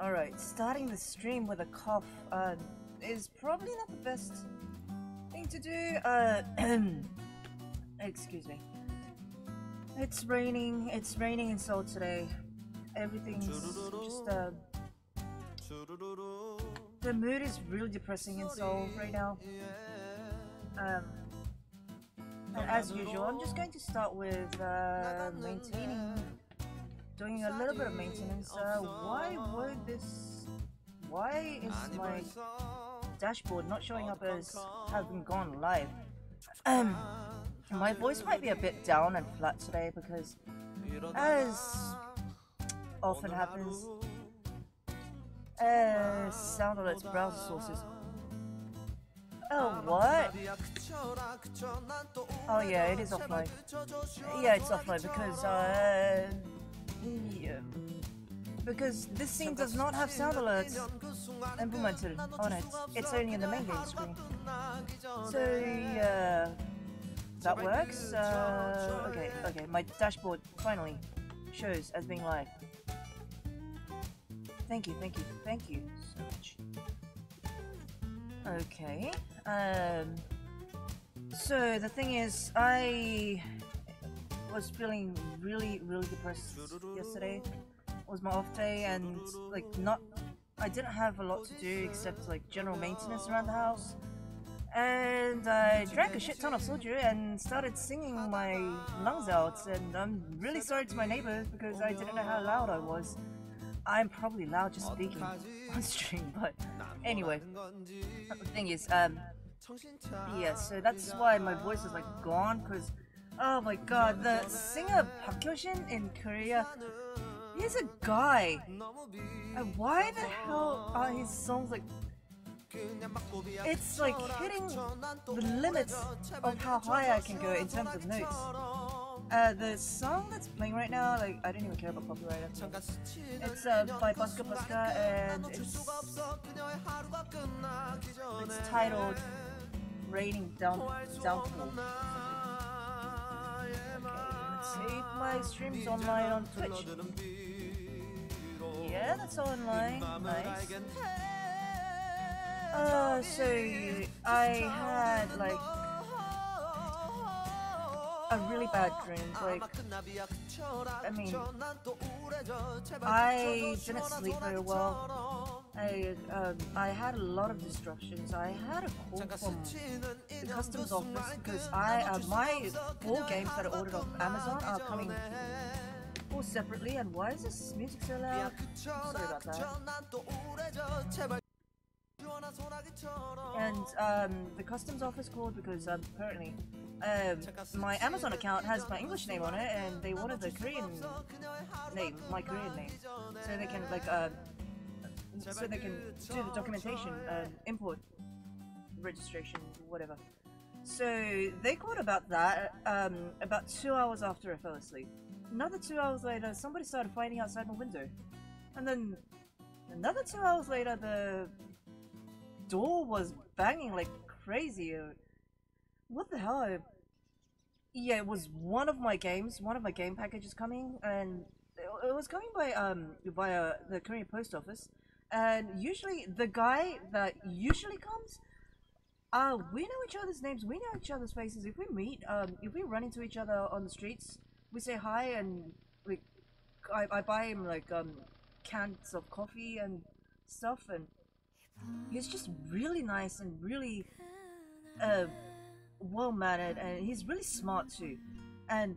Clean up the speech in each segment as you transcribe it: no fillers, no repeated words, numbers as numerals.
Alright, starting the stream with a cough is probably not the best thing to do. Excuse me. It's raining in Seoul today. Everything's just the mood is really depressing in Seoul right now. And as usual, I'm just going to start with doing a little bit of maintenance. Why is my dashboard not showing up as having gone live? My voice might be a bit down and flat today because, as often happens, sound alerts browser sources. Oh, what? Oh yeah, it is offline. Yeah, it's offline because, yeah. Because this scene does not have sound alerts implemented on it. It's only in the main game screen. So, yeah, that works. Okay, my dashboard finally shows as being live. Thank you so much. Okay, so the thing is, I was feeling really depressed yesterday. It was my off day, and like I didn't have a lot to do except like general maintenance around the house. And I drank a shit ton of soju and started singing my lungs out, and I'm really sorry to my neighbors because I didn't know how loud I was. I'm probably loud just speaking on stream, but anyway, the thing is, yeah, so that's why my voice is like gone, because, oh my god, the singer Park Hyo-shin in Korea, he's a guy, and why the hell are his songs like, it's like hitting the limits of how high I can go in terms of notes. The song that's playing right now, like, I don't even care about copyright. It's by Buska Buska, and it's titled Raining Downpour. Okay, let's see if my stream's online on Twitch. Yeah, that's online. Nice. So I had like a really bad dream. Like, I mean, I didn't sleep very well. I had a lot of distractions. I had a call from the customs office because my 4 games that I ordered off Amazon are coming all separately. And why is this music so loud? I'm sorry about that. And the customs office called because apparently my Amazon account has my English name on it, and they wanted the Korean name, my Korean name, so they can like do the documentation, import registration, whatever. So they called about that about 2 hours after I fell asleep. Another 2 hours later, somebody started fighting outside my window, and then another 2 hours later, the door was banging like crazy. What the hell? Yeah, it was one of my game packages coming, and it was coming by via the Korean post office. And usually the guy that usually comes, we know each other's names, we know each other's faces. If we meet, if we run into each other on the streets, we say hi, and like I buy him like cans of coffee and stuff, and he's just really nice and really well-mannered, and he's really smart too. And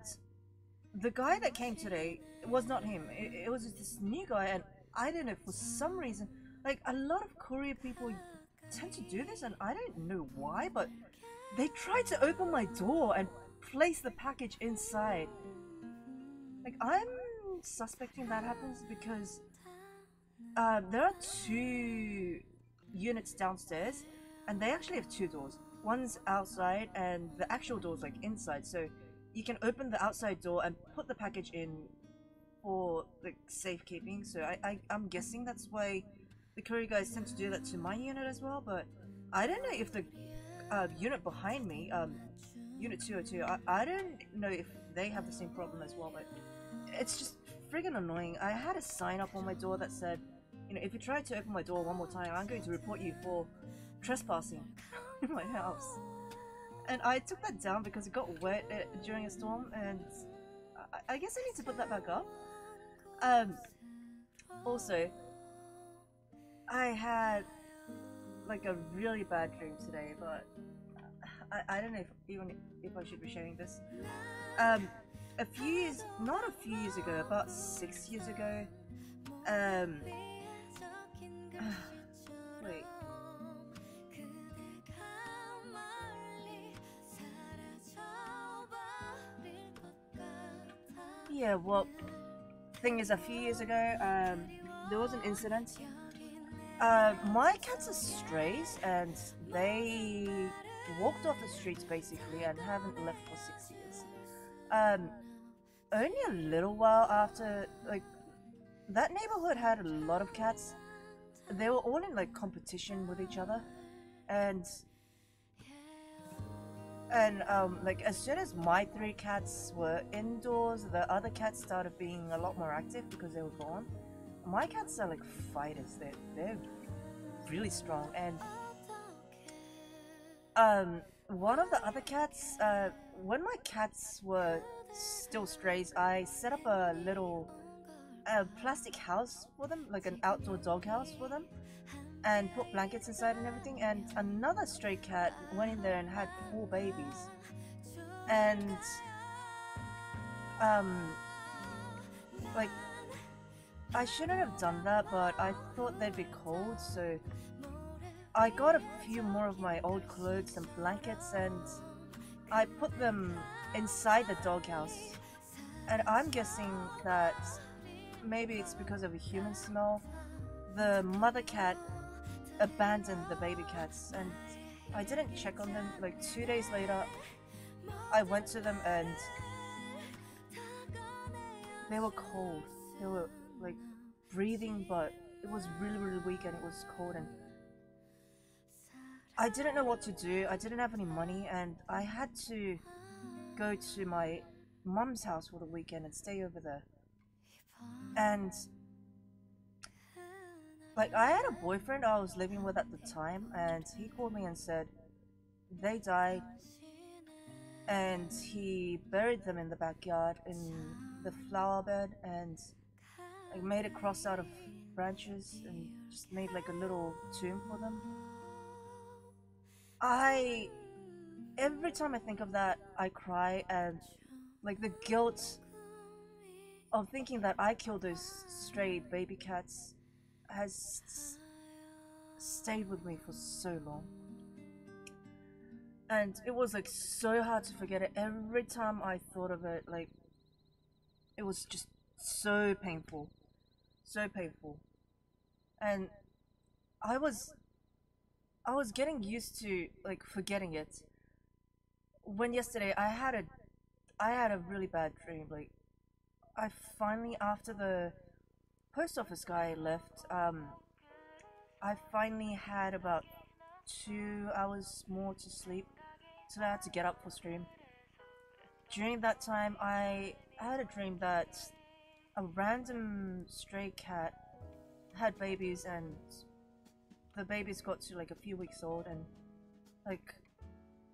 the guy that came today, it was not him. It was just this new guy, and I don't know, for some reason, like a lot of Korean people tend to do this, and I don't know why, but they tried to open my door and place the package inside. Like, I'm suspecting that happens because there are 2 units downstairs, and they actually have 2 doors. One's outside, and the actual door's like inside, so you can open the outside door and put the package in for like safekeeping. So I'm guessing that's why the courier guys tend to do that to my unit as well. But I don't know if the unit behind me, unit 202, I don't know if they have the same problem as well. But it's just friggin' annoying. I had a sign up on my door that said, you know, if you try to open my door one more time, I'm going to report you for trespassing in my house. And I took that down because it got wet during a storm, and I guess I need to put that back up. Also, I had like a really bad dream today, but I don't know if I should be sharing this. A few years, not a few years ago, about 6 years ago. Wait. Yeah, well, thing is, a few years ago, there was an incident. My cats are strays, and they walked off the streets basically and haven't left for 6 years. Only a little while after, like, that neighborhood had a lot of cats. They were all in like competition with each other, and like as soon as my 3 cats were indoors, the other cats started being a lot more active because they were born. My cats are like fighters. They're really strong, and one of the other cats, when my cats were still strays, I set up a little plastic house for them, like an outdoor dog house for them, and put blankets inside and everything. And another stray cat went in there and had 4 babies, and like, I shouldn't have done that, but I thought they'd be cold, so I got a few more of my old clothes and blankets, and I put them inside the doghouse. And I'm guessing that maybe it's because of a human smell. The mother cat abandoned the baby cats, and I didn't check on them. Like 2 days later, I went to them, and they were cold. They were like breathing, but it was really weak, and it was cold, and I didn't know what to do. I didn't have any money, and I had to go to my mum's house for the weekend and stay over there. And like, I had a boyfriend I was living with at the time, and he called me and said they died, and he buried them in the backyard in the flower bed, and I made a cross out of branches and just made like a little tomb for them. Every time I think of that, I cry, and like the guilt of thinking that I killed those stray baby cats has stayed with me for so long. And it was like so hard to forget it. Every time I thought of it, like, it was just so painful. So painful. And I was getting used to like forgetting it. When yesterday I had a really bad dream. Like, I finally, after the post office guy left, I finally had about 2 hours more to sleep, so I had to get up for stream. During that time, I had a dream that a random stray cat had babies, and the babies got to like a few weeks old, and like,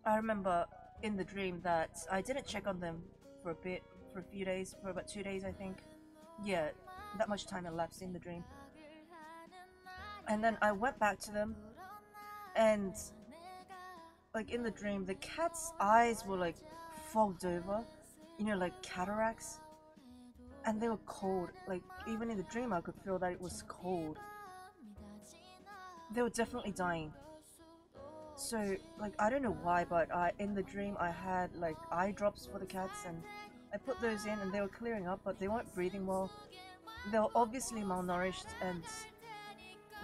I remember in the dream that I didn't check on them for a few days, for about 2 days I think. Yeah, that much time elapsed in the dream. And then I went back to them, and like in the dream, the cat's eyes were like fogged over, you know, like cataracts, and they were cold. Like, even in the dream I could feel that it was cold. They were definitely dying. So like, I don't know why, but in the dream I had like eye drops for the cats, and I put those in, and they were clearing up, but they weren't breathing well. They were obviously malnourished, and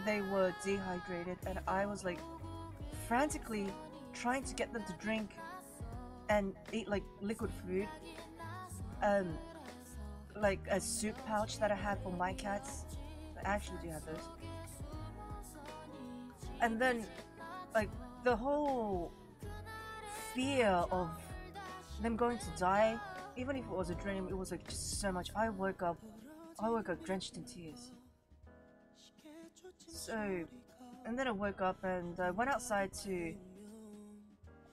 they were dehydrated, and I was like frantically trying to get them to drink and eat like liquid food, like a soup pouch that I had for my cats. I actually do have those. And then like, the whole fear of them going to die, even if it was a dream, it was like just so much. I woke up drenched in tears. So, and then I woke up and I went outside to.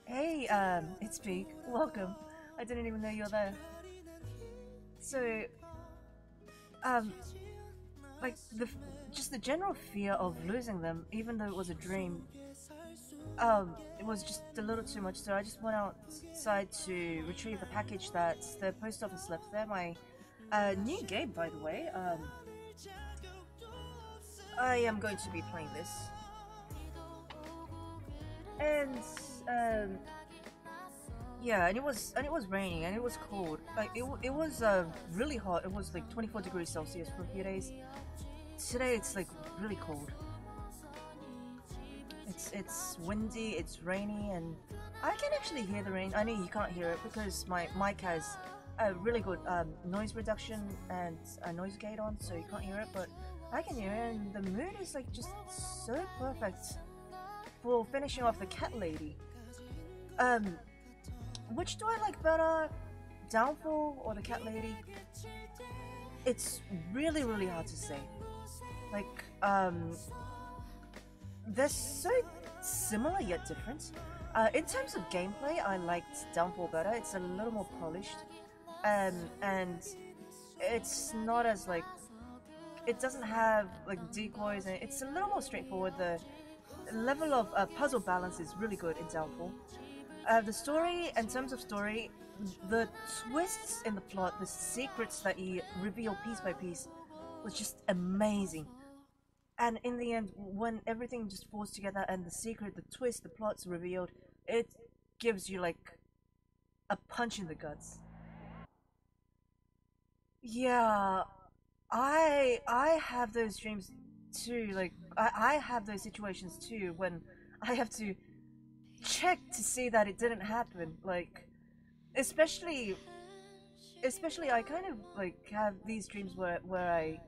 Hey, it's Peak. Welcome. I didn't even know you're there. So, um, like just the general fear of losing them, even though it was a dream, it was just a little too much. So I just went outside to retrieve the package that the post office left there. My new game, by the way. I am going to be playing this, and um, yeah, and it was raining and it was cold. Like it was really hot. It was like 24 degrees Celsius for a few days. Today it's like really cold. It's windy, it's rainy, and I can actually hear the rain. I know you can't hear it because my mic has a really good noise reduction and a noise gate on, so you can't hear it. But I can hear it, and the mood is like just so perfect for finishing off the cat lady. Um, which do I like better, Downfall or the cat lady? It's really hard to say. Like they're so similar yet different. In terms of gameplay, I liked Downfall better. It's a little more polished, and it's not as like it doesn't have like decoys, and it's a little more straightforward. The level of puzzle balance is really good in Downfall. The story, in terms of story, the twists in the plot, the secrets that you reveal piece by piece, was just amazing. And in the end, when everything just falls together and the secret, the twist, the plot's revealed, it gives you like a punch in the guts. Yeah, I have those dreams too. Like I have those situations too when I have to check to see that it didn't happen. Like especially especially I kind of like have these dreams where I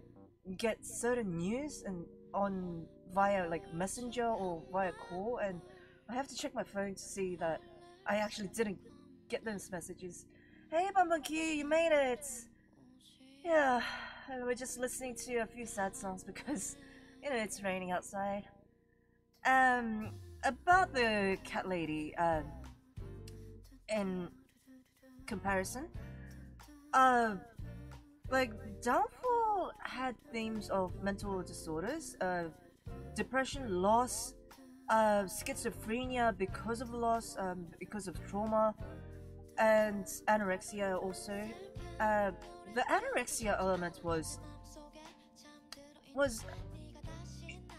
get certain news and on via like messenger or via call, and I have to check my phone to see that I actually didn't get those messages. Hey Bumblebee, you made it! Yeah, we're just listening to a few sad songs because you know it's raining outside. Um, about the cat lady, in comparison, uh, like Downfall had themes of mental disorders, depression, loss, schizophrenia because of loss, because of trauma, and anorexia also. Uh, the anorexia element was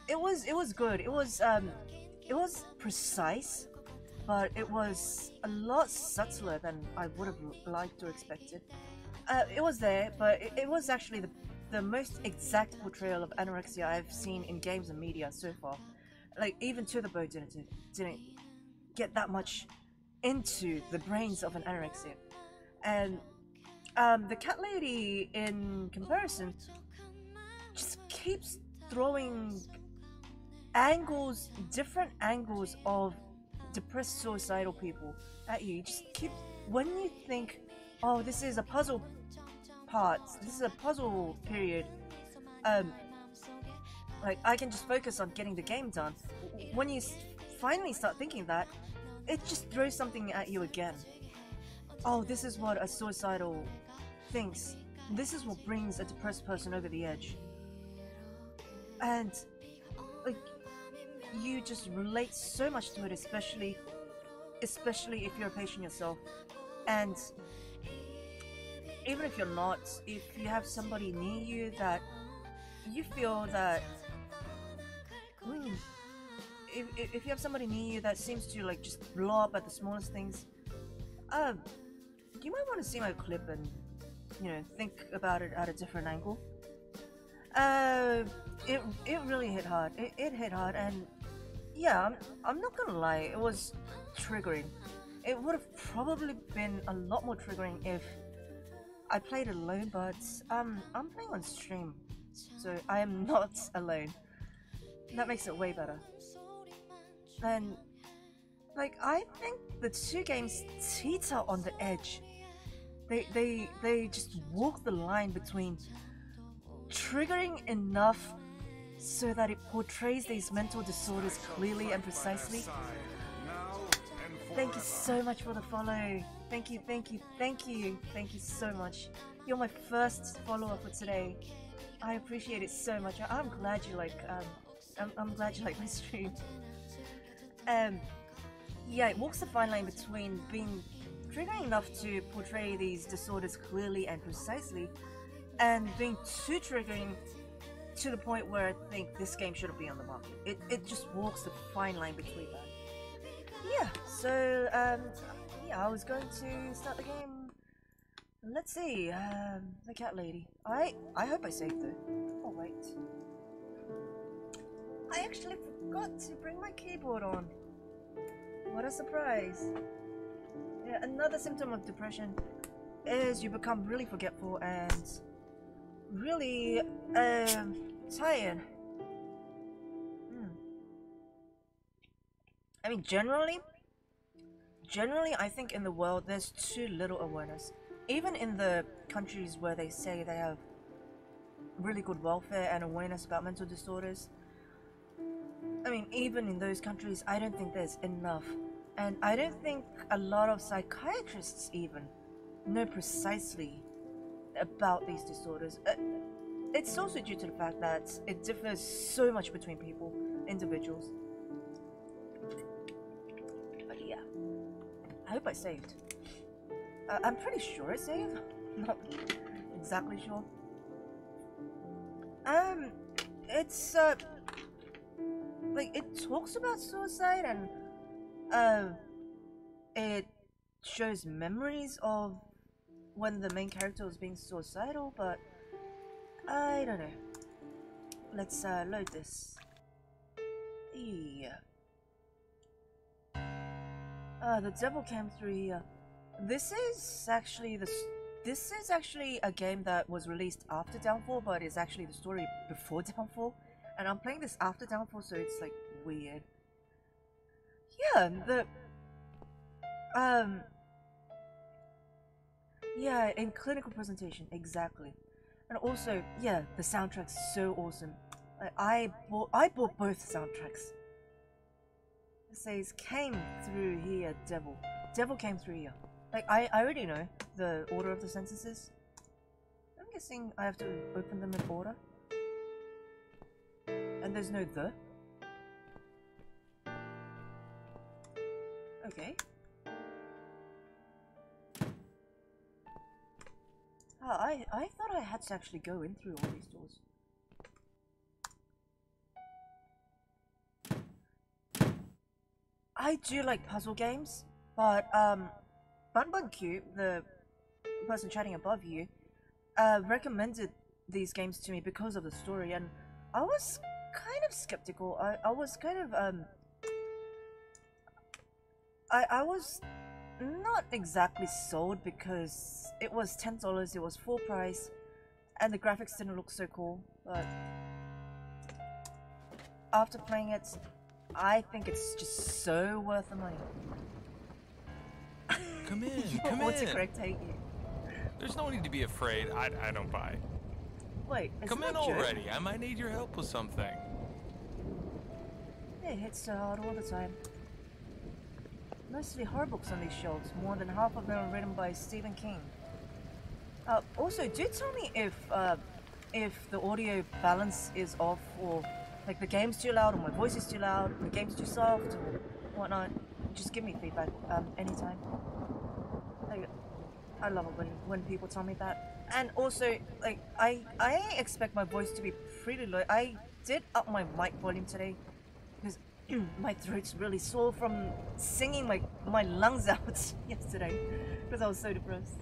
it was good. It was precise, but it was a lot subtler than I would have liked or expected. It was there, but it was actually the most exact portrayal of anorexia I've seen in games and media so far. Like even To the Bow didn't get that much into the brains of an anorexia, and the cat lady in comparison just keeps throwing different angles of depressed suicidal people at you. You just keep when you think, oh, this is a puzzle part, this is a puzzle period. Um, like I can just focus on getting the game done. When you finally start thinking that, it just throws something at you again. Oh, this is what a suicidal thinks. This is what brings a depressed person over the edge. And like you just relate so much to it, especially if you're a patient yourself. And even if you're not, if you have somebody near you that you feel that if you have somebody near you that seems to like just blow up at the smallest things, you might want to see my clip and think about it at a different angle. It really hit hard. It hit hard, and yeah, I'm not gonna lie, it was triggering. It would have probably been a lot more triggering if I played alone, but I'm playing on stream, so I am not alone. That makes it way better. And like I think the two games teeter on the edge. They just walk the line between triggering enough so that it portrays these mental disorders clearly and precisely. Thank you so much for the follow. Thank you, thank you, thank you, thank you so much. You're my first follower for today. I appreciate it so much. I'm glad you like I'm glad you like my stream. Yeah, it walks the fine line between being triggering enough to portray these disorders clearly and precisely, and being too triggering to the point where I think this game shouldn't be on the market. It just walks the fine line between that. Yeah, so yeah, I was going to start the game. Let's see, the cat lady. I hope I saved her. Oh wait, I actually forgot to bring my keyboard on. What a surprise. Yeah, another symptom of depression is you become really forgetful and really tired. I mean, generally I think in the world there's too little awareness. Even in the countries where they say they have really good welfare and awareness about mental disorders, I mean, even in those countries, I don't think there's enough. And I don't think a lot of psychiatrists even know precisely about these disorders. It's also due to the fact that it differs so much between people, individuals. But yeah, I hope I saved. I'm pretty sure I saved. Not exactly sure. It's like it talks about suicide and it shows memories of when the main character was being suicidal, but I don't know. Let's load this. Yeah. The devil came through here. This is actually a game that was released after Downfall, but it's actually the story before Downfall. And I'm playing this after Downfall, so it's like weird. Yeah, yeah, in clinical presentation, exactly. And also, yeah, the soundtrack's so awesome. Like, I bought both soundtracks. It says, came through here, devil. Devil came through here. Like, I already know the order of the sentences. I'm guessing I have to open them in order. And there's no the. Okay. Oh, I thought I had to actually go in through all these doors. I do like puzzle games, but BunBunQ, the person chatting above you, recommended these games to me because of the story, and I was kind of skeptical. I was kind of I was not exactly sold because it was $10, it was full price, and the graphics didn't look so cool, but after playing it, I think it's just so worth the money. Come in, come in. Autocorrect hate you. There's no need to be afraid. I don't buy. Wait, come in already. I might need your help with something. It hits so hard all the time. Mostly horror books on these shelves. More than half of them are written by Stephen King. Also, do tell me if the audio balance is off, or like the game's too loud, or my voice is too loud, the game's too soft, or whatnot. Just give me feedback anytime. Like, I love it when people tell me that. And also, like, I expect my voice to be pretty low. I did up my mic volume today because my throat's really sore from singing my lungs out yesterday because I was so depressed.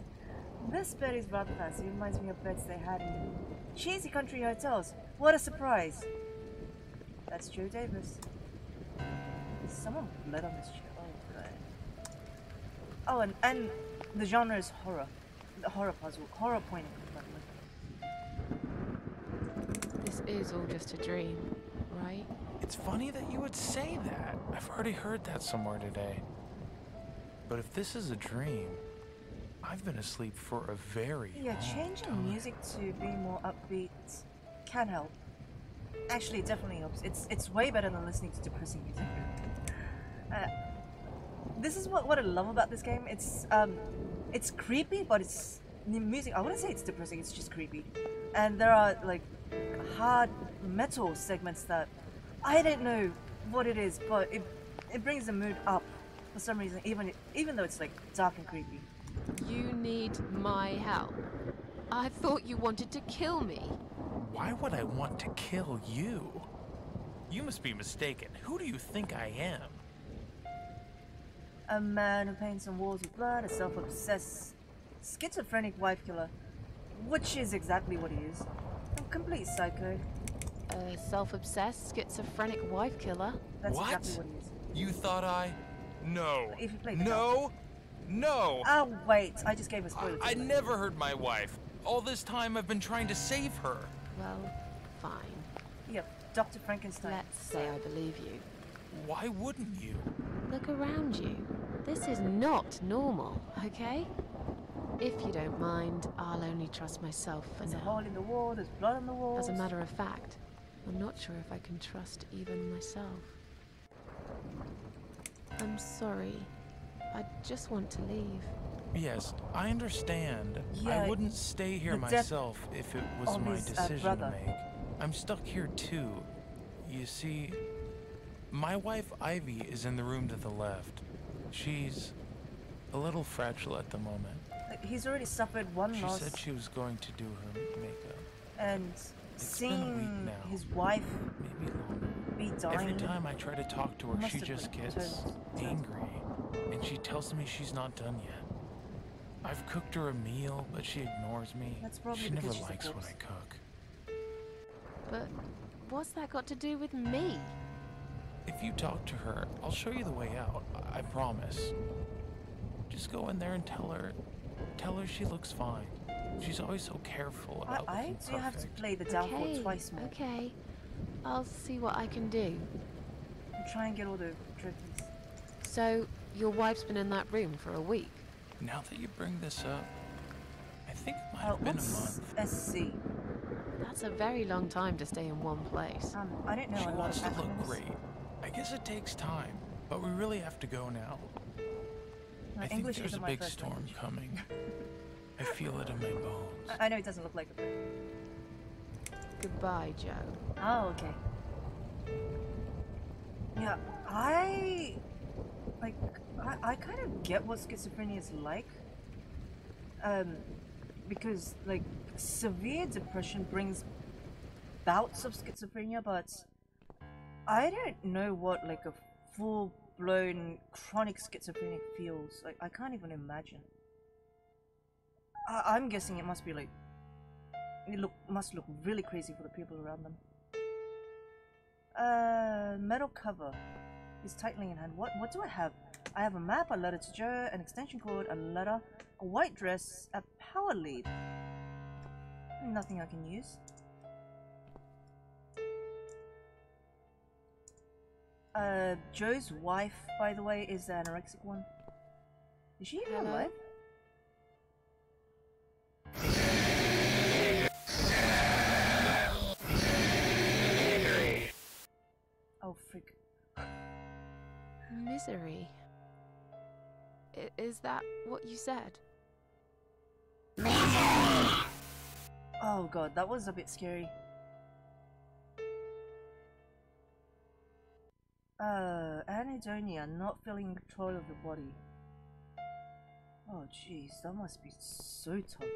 This bed is rather fancy. It reminds me of beds they had in cheesy country hotels. What a surprise! That's Joe Davis. Someone bled on this chair. Oh, good. Oh, and the genre is horror. The horror puzzle. Horror point and click. This is all just a dream, right? It's funny that you would say that. I've already heard that somewhere today. But if this is a dream, I've been asleep for a very long changing time. music to be more upbeat can help. Actually, it definitely helps. It's way better than listening to depressing music. Uh, this is what I love about this game. It's creepy, but it's the music. I wouldn't say it's depressing. It's just creepy, and there are like hard metal segments that I don't know what it is, but it brings the mood up for some reason. Even though it's like dark and creepy. You need my help. I thought you wanted to kill me. Why would I want to kill you? You must be mistaken. Who do you think I am? A man who paints on walls with blood, a self-obsessed, schizophrenic wife killer, which is exactly what he is. A complete psycho. A self-obsessed, schizophrenic wife killer? That's What? exactly what he is. You thought I... No. If you play the No! No! Oh, wait, I just gave a spoiler. I never heard my wife. All this time I've been trying to save her. Well, fine. Yep, Dr. Frankenstein. Let's say I believe you. Why wouldn't you? Look around you. This is not normal, okay? If you don't mind, I'll only trust myself for There's a now. hole in the wall, there's blood on the walls. As a matter of fact, I'm not sure if I can trust even myself. I'm sorry. I just want to leave. Yes, I understand. Yeah, I wouldn't stay here the death myself if it was of my his, decision to brother. make. I'm stuck here too. You see, my wife Ivy is in the room to the left. She's a little fragile at the moment. He's already suffered one She loss, said she was going to do her makeup. and It's been a week seeing now. his wife Maybe longer. be dying. Every time I try to talk to her, Must she have just been gets turned. angry. And she tells me she's not done yet. I've cooked her a meal, but she ignores me. That's probably She never because she's a likes what corpse. I cook. But what's that got to do with me? If you talk to her, I'll show you the way out. I promise. Just go in there and tell her she looks fine. She's always so careful about I looking do have to perfect. play the downfall Okay, twice more. okay. I'll see what I can do. And try and get all the trophies. So, your wife's been in that room for a week? Now that you bring this up, I think it might Oh, have been a what's month. SC? That's a very long time to stay in one place. I don't know She a lot wants of to look acronyms. great. I guess it takes time, but we really have to go now. My I think English there's isn't a my big first storm language. coming. I feel it in my bones. I know it doesn't look like it. Goodbye, Joe. Oh, okay. Yeah, I kind of get what schizophrenia is like. Because like severe depression brings bouts of schizophrenia, but I don't know what like a full-blown chronic schizophrenic feels like. I can't even imagine. I'm guessing it must be like must look really crazy for the people around them. Metal cover is tightly in hand. What do I have? I have a map, a letter to Joe, an extension cord, a letter, a white dress, a power lead. Nothing I can use. Joe's wife, by the way, is the anorexic one. Is she even Hello? alive? Oh, freak. Misery. Is that what you said? Oh god, that was a bit scary. Anhedonia, not feeling control of the body. Oh jeez, that must be so tough.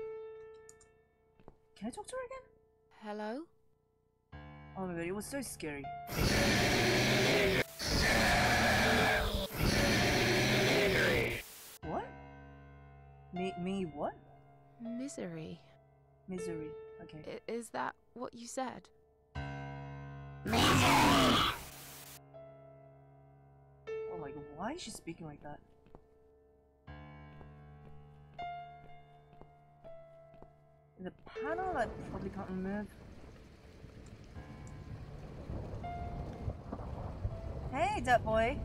Can I talk to her again? Hello? Oh my god, it was so scary. What? Me what? Misery. Misery. Okay. Is that what you said? Oh my god, why is she speaking like that? The panel I probably can't remove. Hey, Duck Boy!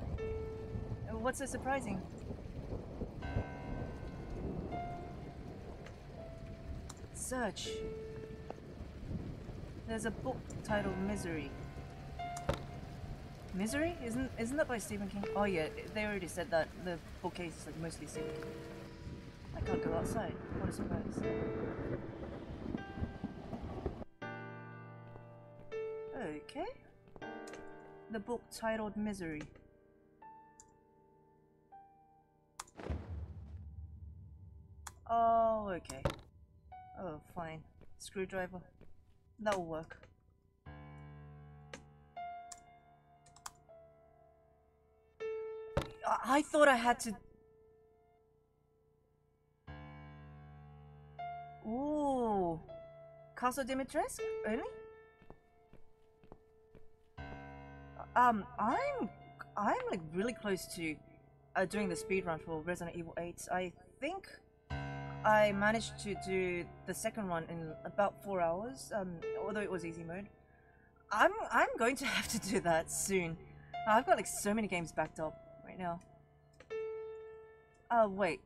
What's so surprising? Search. There's a book titled Misery. Misery? Isn't that by Stephen King? Oh yeah, they already said that the bookcase is like mostly Stephen King. I can't go outside. What a surprise. Okay. The book titled Misery. Oh, okay. Oh, fine. Screwdriver. That'll work. I thought I had to... Ooh. Castle Dimitrescu? Really? I'm like really close to doing the speedrun for Resident Evil 8. I think I managed to do the second one in about 4 hours, although it was easy mode. I'm going to have to do that soon. I've got like so many games backed up right now. Wait.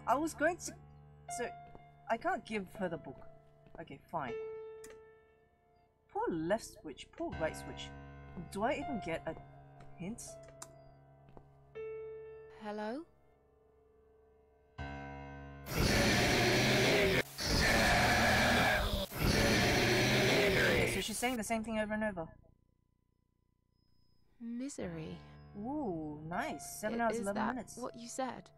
I was going to... So, I can't give her the book. Okay, fine. Poor left switch, poor right switch. Do I even get a hint? Hello? Okay, so she's saying the same thing over and over. Misery. Ooh, nice. 7 hours, 11 minutes. What you said?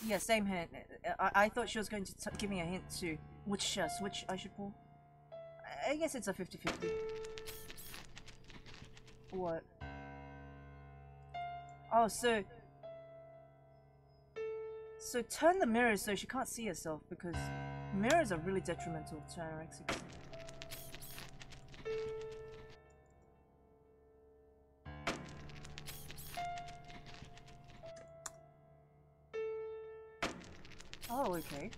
Yeah, same hint. I thought she was going to give me a hint to which switch I should pull. I guess it's a 50-50. What? Oh, so turn the mirrors so she can't see herself, because mirrors are really detrimental to anorexics. Oh, okay.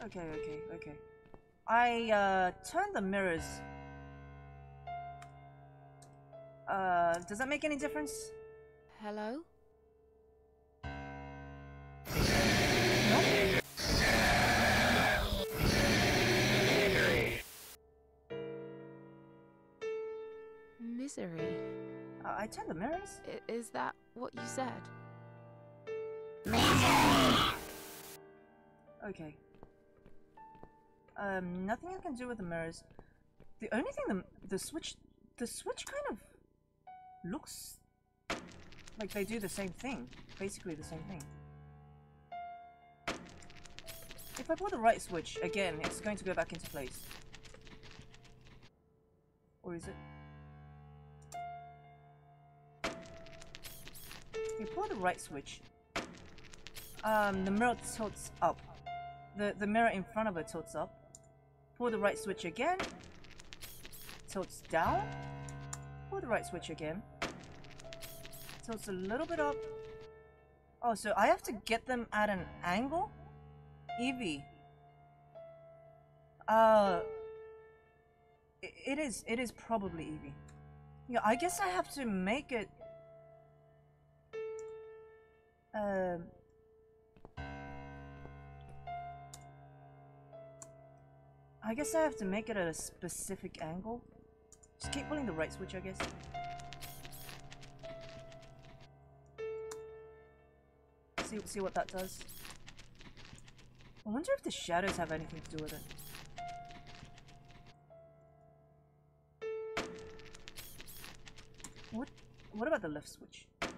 Okay. I turned the mirrors. Does that make any difference? Hello? No? Misery. I turned the mirrors? Is that what you said? Okay. Nothing I can do with the mirrors. The only thing the switch kind of looks like they do the same thing. Basically the same thing. If I pull the right switch, again, it's going to go back into place. Or is it? You pull the right switch. The mirror tilts up. The mirror in front of it tilts up. Pull the right switch again. Tilts down. Pull the right switch again. Tilts a little bit up. Oh, so I have to get them at an angle? Evie. It is probably Evie. Yeah, I guess I have to make it... I guess I have to make it at a specific angle. Just keep pulling the right switch, I guess. See what that does. I wonder if the shadows have anything to do with it. What about the left switch? Does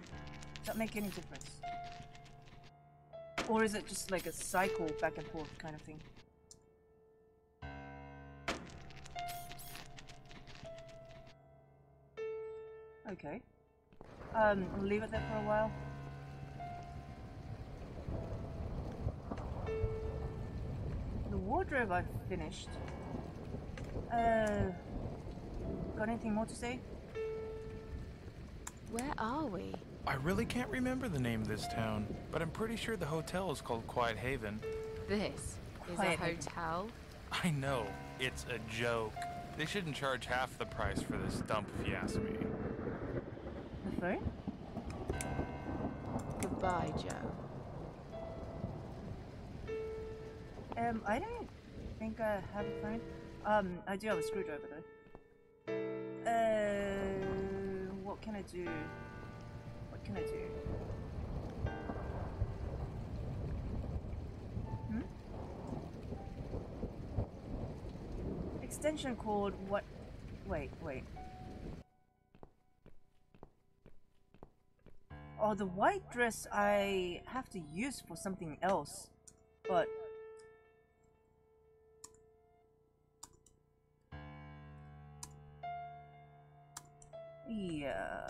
that make any difference? Or is it just like a cycle back and forth kind of thing? Okay. We'll leave it there for a while. The wardrobe I've finished. Got anything more to say? Where are we? I really can't remember the name of this town, but I'm pretty sure the hotel is called Quiet Haven. This is Quiet a Haven. hotel? I know, it's a joke. They shouldn't charge half the price for this dump if you ask me. The phone? Goodbye, Joe. I don't think I have a phone. I do have a screwdriver though. What can I do? What can I do? Extension cord, what? Wait. Oh, the white dress I have to use for something else, but... Yeah,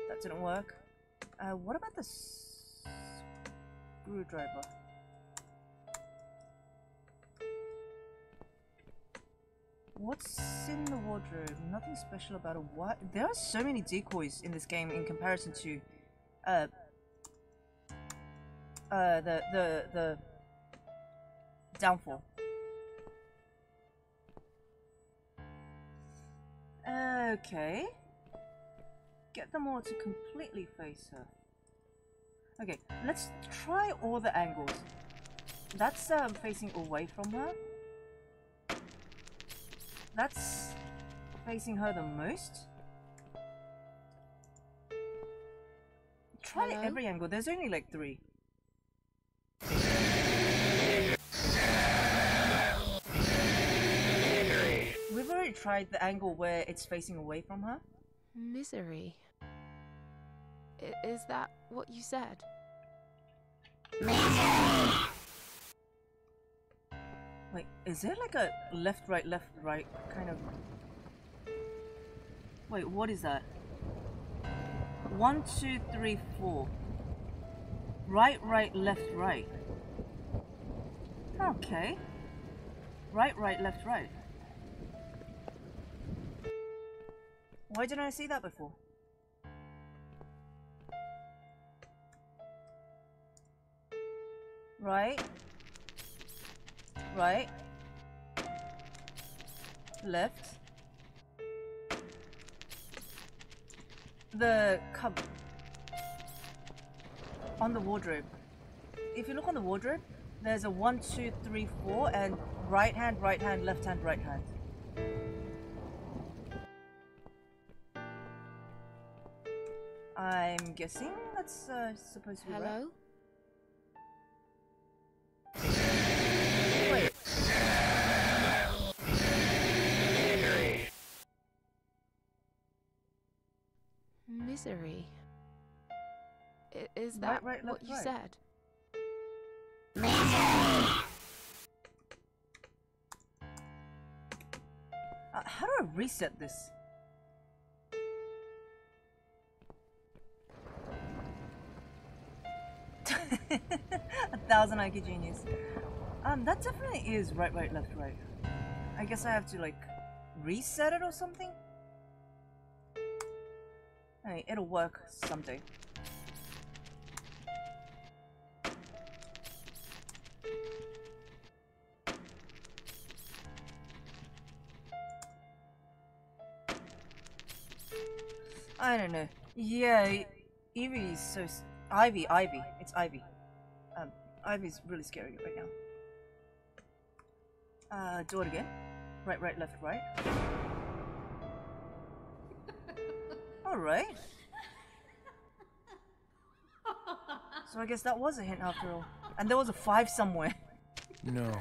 that didn't work. What about the screwdriver? What's in the wardrobe? Nothing special about a what? There are so many decoys in this game in comparison to the Downfall. Okay. Get them all to completely face her. Okay, let's try all the angles. That's facing away from her. That's facing her the most. Try every angle. There's only like 3. We've already tried the angle where it's facing away from her. Misery. Is that what you said? Wait, is there like a left, right kind of... Wait, what is that? 1, 2, 3, 4. Right, left, right. Okay. Right, left, right. Why didn't I see that before? Right. Left. The cup on the wardrobe. If you look on the wardrobe, there's a 1, 2, 3, 4, and right hand, left hand, right hand. I'm guessing that's supposed to be right. Wait. Misery. Is that right, what you said? How do I reset this? A 1000 IQ genius. That definitely is right, left, right. I guess I have to like reset it or something. Hey, it'll work someday. I don't know. Yeah, Evie is so... Ivy. It's Ivy. Ivy's really scary right now. Do it again. Right, left, right. Alright. So I guess that was a hint after all. And there was a 5 somewhere. No.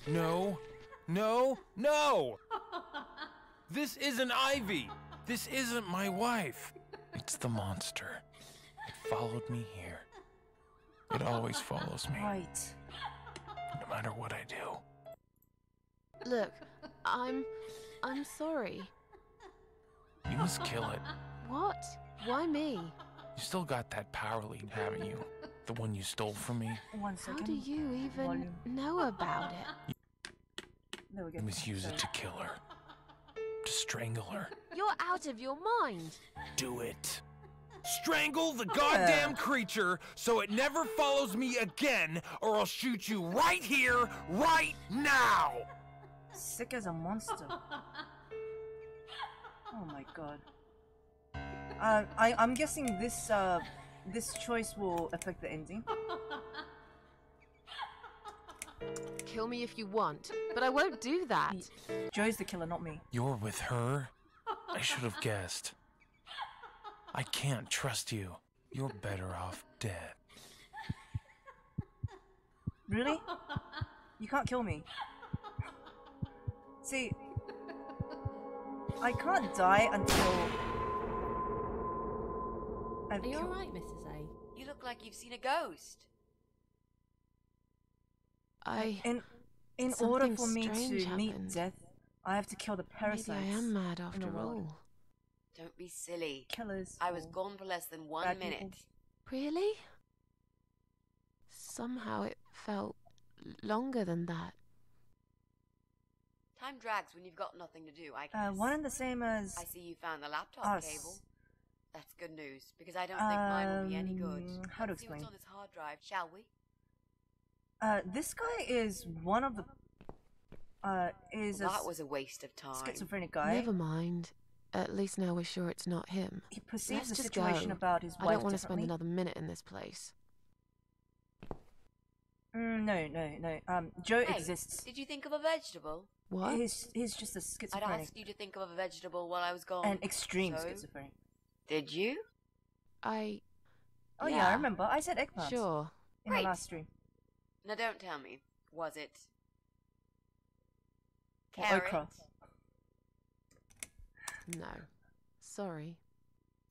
No. No. No! This isn't Ivy! This isn't my wife! It's the monster. It followed me here. It always follows me. Right. No matter what I do. Look, I'm sorry. You must kill it. What? Why me? You still got that power lead, haven't you? The one you stole from me? 1 second. How do you even Volume. know about it? There we go. You must use it to kill her. To strangle her. You're out of your mind. Do it. Strangle the goddamn creature so it never follows me again, or I'll shoot you right here, right now! Sick as a monster. Oh my god. I'm guessing this this choice will affect the ending. Kill me if you want, but I won't do that. Joe's the killer, not me. You're with her? I should have guessed. I can't trust you. You're better off dead. Really? You can't kill me. See, I can't die until I've Are you killed. alright, Mrs. A? You look like you've seen a ghost. In Something order for me strange to meet happened. death, I have to kill the parasites. Maybe I am mad in the after world. all. Don't be silly. Killers. I was or gone for less than 1 bad minute. people. Really? Somehow it felt longer than that. Time drags when you've got nothing to do, I guess. One and the same as I see you found the laptop us. cable. That's good news, because I don't think mine will be any good. How to Let's see what's explain? on this hard drive, shall we? This guy is one of the is Well, a that was a waste of time. schizophrenic guy. Never mind. At least now we're sure it's not him. He perceives Let's the just situation go. about his I wife don't want to spend differently. another minute in this place. No. Joe Hey, exists. did you think of a vegetable? What? He's just a I'd schizophrenic, asked you to think of a vegetable while I was gone. an extreme So? schizophrenic. Did you? I... Oh yeah, I remember. I said eggplant Sure. in the Great. last stream. Now don't tell me. Was it... Or carrot? okra. No. Sorry.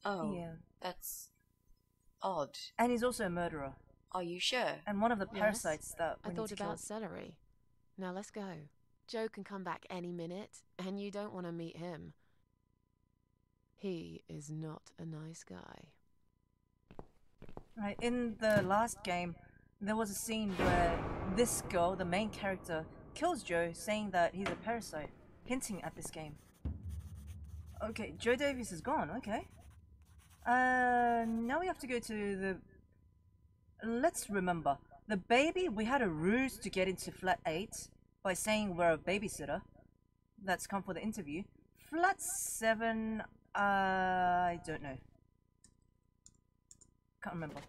Oh, Yeah. that's... odd. And he's also a murderer. Are you sure? And one of the Yes. parasites that we I need thought to kill. about celery. Now let's go. Joe can come back any minute, and you don't want to meet him. He is not a nice guy. Right, in the last game, there was a scene where this girl, the main character, kills Joe, saying that he's a parasite, hinting at this game. Okay, Joe Davies is gone, okay. Now we have to go to the... Let's remember, the baby, we had a ruse to get into flat 8 by saying we're a babysitter that's come for the interview. Flat 7, I don't know. Can't remember.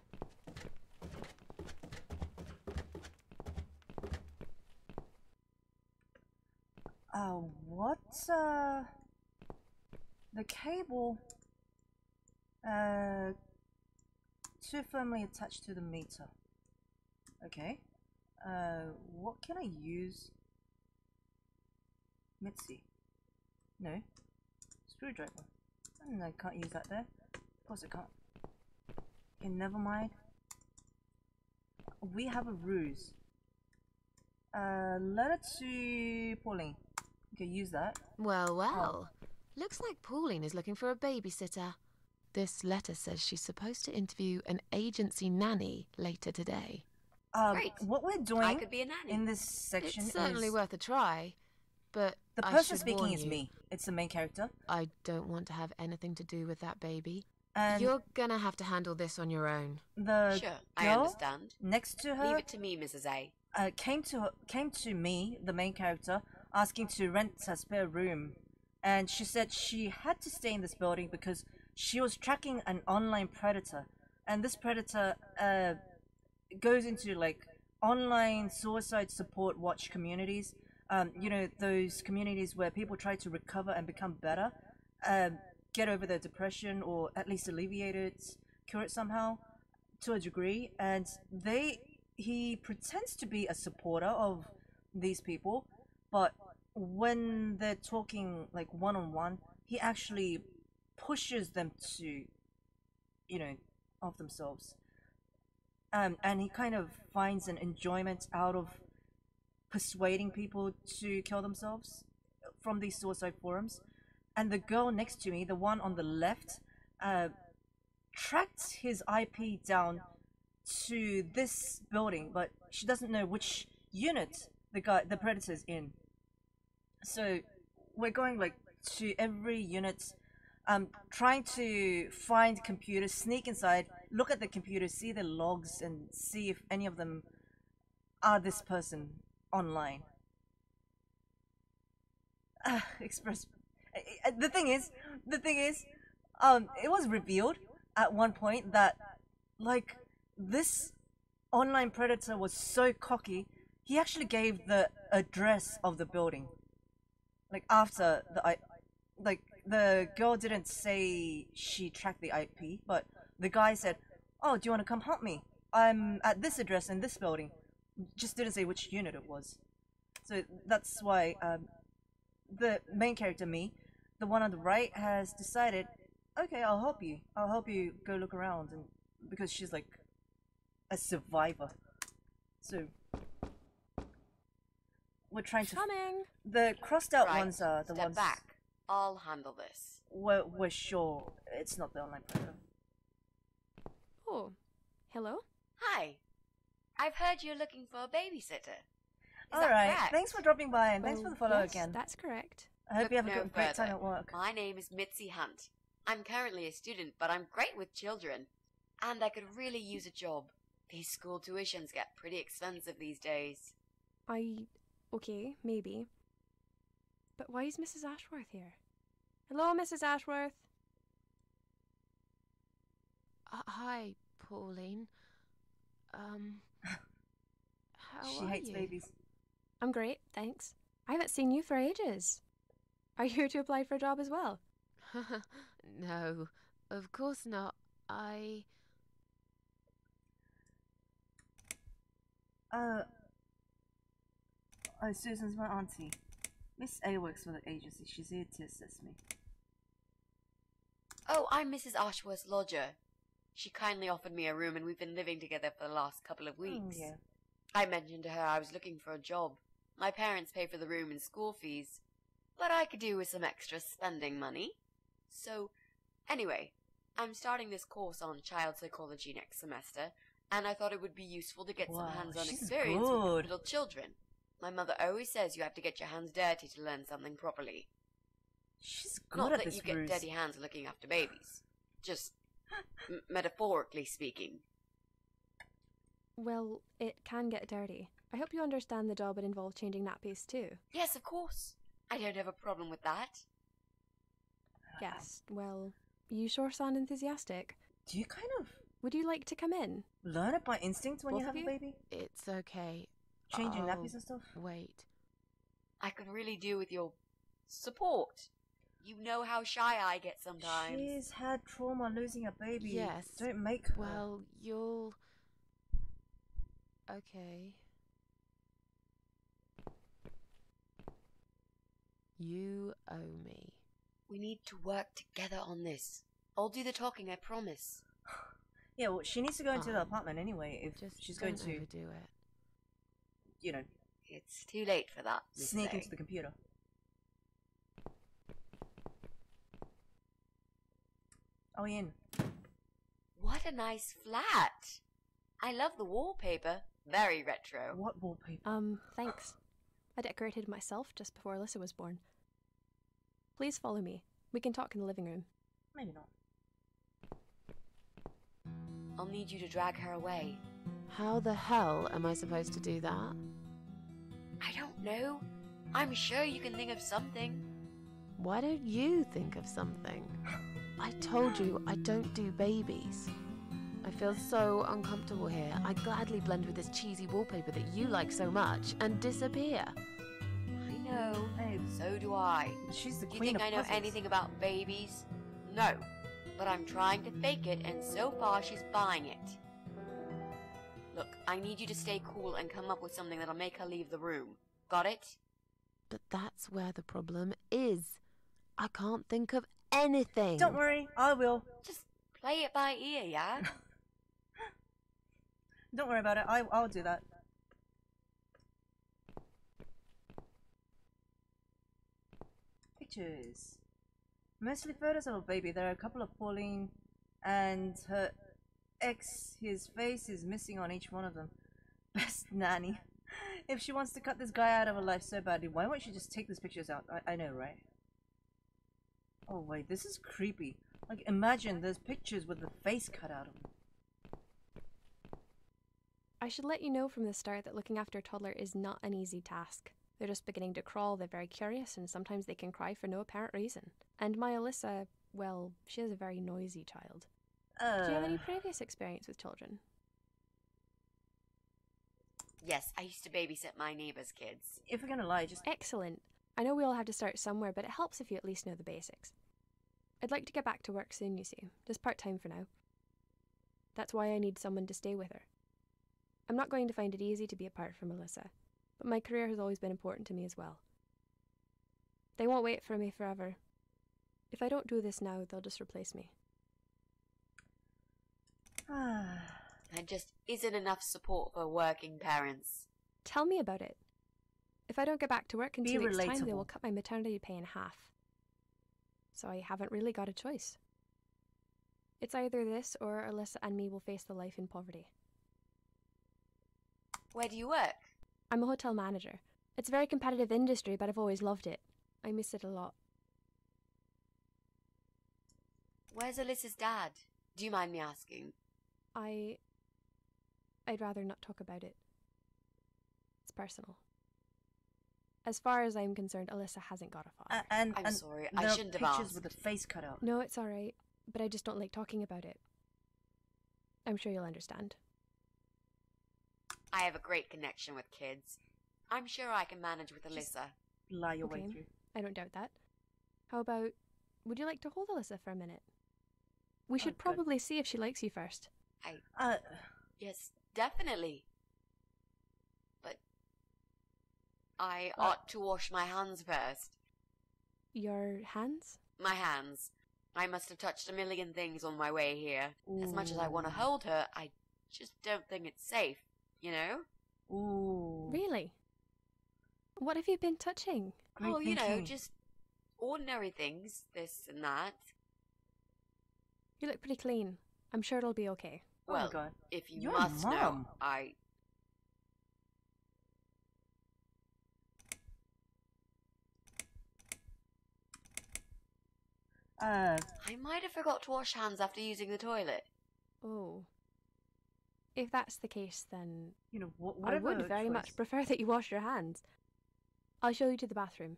What, the cable, too firmly attached to the meter. Okay. What can I use? Mitzi. No. Screwdriver. No, I can't use that there. Of course I can't. Okay, never mind. We have a ruse. Letter to Pauline. Okay, use that. Well, well. Looks like Pauline is looking for a babysitter. This letter says she's supposed to interview an agency nanny later today. Great. What we're I doing could be a nanny. in this section It's certainly is... worth a try, but The I person should speaking warn is you, me. It's the main character. I don't want to have anything to do with that baby. And You're gonna have to handle this on your own. the Sure, I girl understand. next to Leave her it to me, Mrs. A. came to me, the main character, asking to rent a spare room, and she said she had to stay in this building because she was tracking an online predator, and this predator goes into like online suicide support watch communities. You know, those communities where people try to recover and become better, get over their depression or at least alleviate it, cure it somehow to a degree, and he pretends to be a supporter of these people, but when they're talking like one-on-one, he actually pushes them to, you know, of themselves. And he kind of finds an enjoyment out of persuading people to kill themselves from these suicide forums. And the girl next to me, the one on the left, tracked his IP down to this building, but she doesn't know which unit the predator's in. So we're going like to every unit, trying to find computers, sneak inside, look at the computer, see the logs, and see if any of them are this person online. Express. The thing is, it was revealed at one point that, like, this online predator was so cocky, he actually gave the address of the building. Like after like the girl didn't say she tracked the IP, but the guy said, "Oh, do you want to come help me? I'm at this address in this building." Just didn't say which unit it was. So that's why the main character, me, the one on the right, has decided, okay, I'll help you. I'll help you go look around, and because she's like a survivor. So we're trying to. Coming. The crossed out Right, ones are the step ones. back. I'll handle this. We're sure it's not the online predator. Oh, hello? Hi. I've heard you're looking for a babysitter. Is All that right. correct? Thanks for dropping by, and thanks for the follow yes, again. That's correct. I hope you have a Look no great time further. at work. My name is Mitzi Hunt. I'm currently a student, but I'm great with children. And I could really use a job. These school tuitions get pretty expensive these days. Okay, maybe. But why is Mrs. Ashworth here? Hello, Mrs. Ashworth. Hi, Pauline. How She are hates you? babies. I'm great, thanks. I haven't seen you for ages. Are you here to apply for a job as well? No, of course not. Susan's my auntie. Miss A works for the agency. She's here to assist me. Oh, I'm Mrs. Ashworth's lodger. She kindly offered me a room and we've been living together for the last couple of weeks. Yeah. I mentioned to her I was looking for a job. My parents pay for the room and school fees, but I could do with some extra spending money. So, anyway, I'm starting this course on child psychology next semester, and I thought it would be useful to get Wow, some hands-on she's experience good. with little children. My mother always says you have to get your hands dirty to learn something properly. She's good Not at that this, you get Bruce. dirty hands looking after babies. Just metaphorically speaking. Well, it can get dirty. I hope you understand the job would involve changing nappies too. Yes, of course. I don't have a problem with that. Yes, well, you sure sound enthusiastic. Do you kind of Would you like to come in? learn it by instinct when Both you of have a you? baby? It's okay. Changing I'll nappies and stuff? Wait. I could really do with your support. You know how shy I get sometimes. She's had trauma losing a baby. Yes. Don't make her. Well, you'll. Okay. You owe me. We need to work together on this. I'll do the talking, I promise. Yeah, well, she needs to go into the Fine. apartment anyway if Just she's don't going to, overdo it. you know, It's too late for that. Miss sneak A. into the computer. Oh, Ian. What a nice flat. I love the wallpaper. Very retro. What wallpaper? Thanks. I decorated myself just before Alyssa was born. Please follow me. We can talk in the living room. Maybe not. I'll need you to drag her away. How the hell am I supposed to do that? I don't know. I'm sure you can think of something. Why don't you think of something? I told you I don't do babies. I feel so uncomfortable here. I gladly blend with this cheesy wallpaper that you like so much and disappear. I know. Hey, So do I. she's the Do you queen think of I know puzzles. anything about babies? No. But I'm trying to fake it, and so far she's buying it. Look, I need you to stay cool and come up with something that'll make her leave the room. Got it? But that's where the problem is. I can't think of anything. Don't worry, I will. Just play it by ear, yeah? Don't worry about it. I'll do that. Pictures. Mostly photos of a baby. There are a couple of Pauline and her ex. His face is missing on each one of them. Best nanny. If she wants to cut this guy out of her life so badly, why won't she just take these pictures out? I know, right? Oh wait, this is creepy. Like, imagine there's pictures with the face cut out of them. I should let you know from the start that looking after a toddler is not an easy task. They're just beginning to crawl, they're very curious, and sometimes they can cry for no apparent reason. And my Alyssa, well, she is a very noisy child. Do you have any previous experience with children? Yes, I used to babysit my neighbor's kids. If we're gonna lie, just Excellent. I know we all have to start somewhere, but it helps if you at least know the basics. I'd like to get back to work soon, you see. Just part-time for now. That's why I need someone to stay with her. I'm not going to find it easy to be apart from Alyssa, but my career has always been important to me as well. They won't wait for me forever. If I don't do this now, they'll just replace me. There just isn't enough support for working parents. Tell me about it. If I don't get back to work in Be 2 weeks' time, they relatable. will cut my maternity pay in half. So I haven't really got a choice. It's either this or Alyssa and me will face the life in poverty. Where do you work? I'm a hotel manager. It's a very competitive industry, but I've always loved it. I miss it a lot. Where's Alyssa's dad? Do you mind me asking? I'd rather not talk about it. It's personal. As far as I'm concerned, Alyssa hasn't got a father. and I'm sorry, I there are shouldn't have pictures asked. with the face cut out. No, it's alright, but I just don't like talking about it. I'm sure you'll understand. I have a great connection with kids. I'm sure I can manage with Just- Alyssa. Lie your way Okay. through. I don't doubt that. How about, would you like to hold Alyssa for a minute? We should good. probably see if she likes you first. Yes, definitely. But I What? ought to wash my hands first. Your hands? My hands. I must have touched a million things on my way here. As much as I want to Ooh. hold her, I just don't think it's safe, you know? Ooh. Really? What have you been touching? Great Oh, you know, thinking. just ordinary things, this and that. You look pretty clean. I'm sure it'll be okay. Oh my Well, God. if you Your must know, mom. I might have forgot to wash hands after using the toilet. Oh. If that's the case, then you know, I whatever would very much choice. prefer that you wash your hands. I'll show you to the bathroom.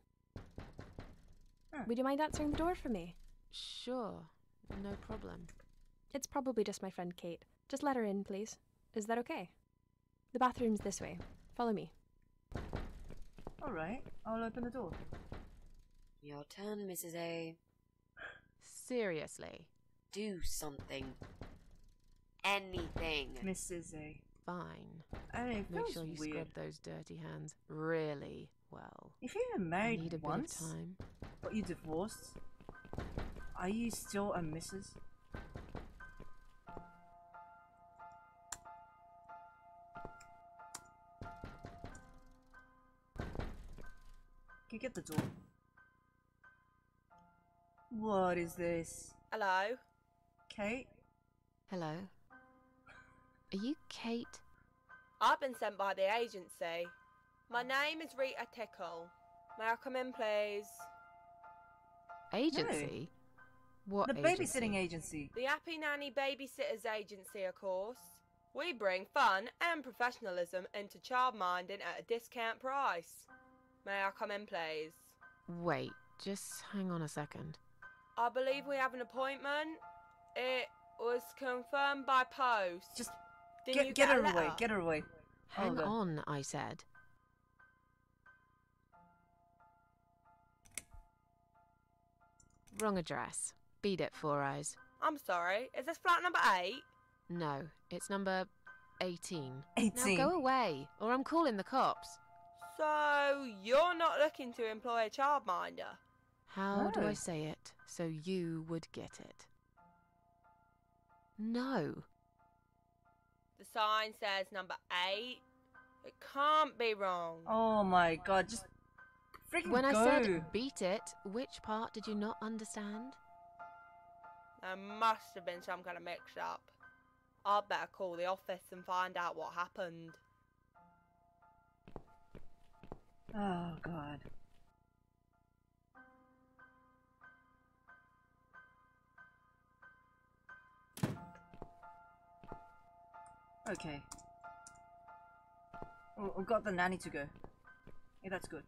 Huh. Would you mind answering the door for me? Sure, no problem. It's probably just my friend Kate. Just let her in, please. Is that okay? The bathroom's this way. Follow me. Alright, I'll open the door. Your turn, Mrs. A. Seriously, Do something. Anything. Mrs. A. fine. I mean, it Make feels sure you weird. scrub those dirty hands really well. If you're I married need a once, bit of time. but you divorced, are you still a Mrs.? Can you get the door? What is this? Hello? Kate? Hello? Are you Kate? I've been sent by the agency. My name is Rita Tickle. May I come in, please? Agency? What The agency? babysitting agency. The Happy Nanny Babysitters Agency, of course. We bring fun and professionalism into childminding at a discount price. May I come in, please? Wait, just hang on a second. I believe we have an appointment. It was confirmed by post. Just Didn't you get get her a away. letter? Get her away. Hang God. on, I said. Wrong address. Beat it, Four Eyes. I'm sorry. Is this flat number 8? No, it's number 18. 18. Now go away, or I'm calling the cops. So, you're not looking to employ a childminder? How do No. I say it so you would get it? No. The sign says number 8. It can't be wrong. Oh my God! Just freaking When go. I said beat it, which part did you not understand? There must have been some kind of mix-up. I'd better call the office and find out what happened. Oh God. Okay. We've got the nanny to go. Yeah, that's good.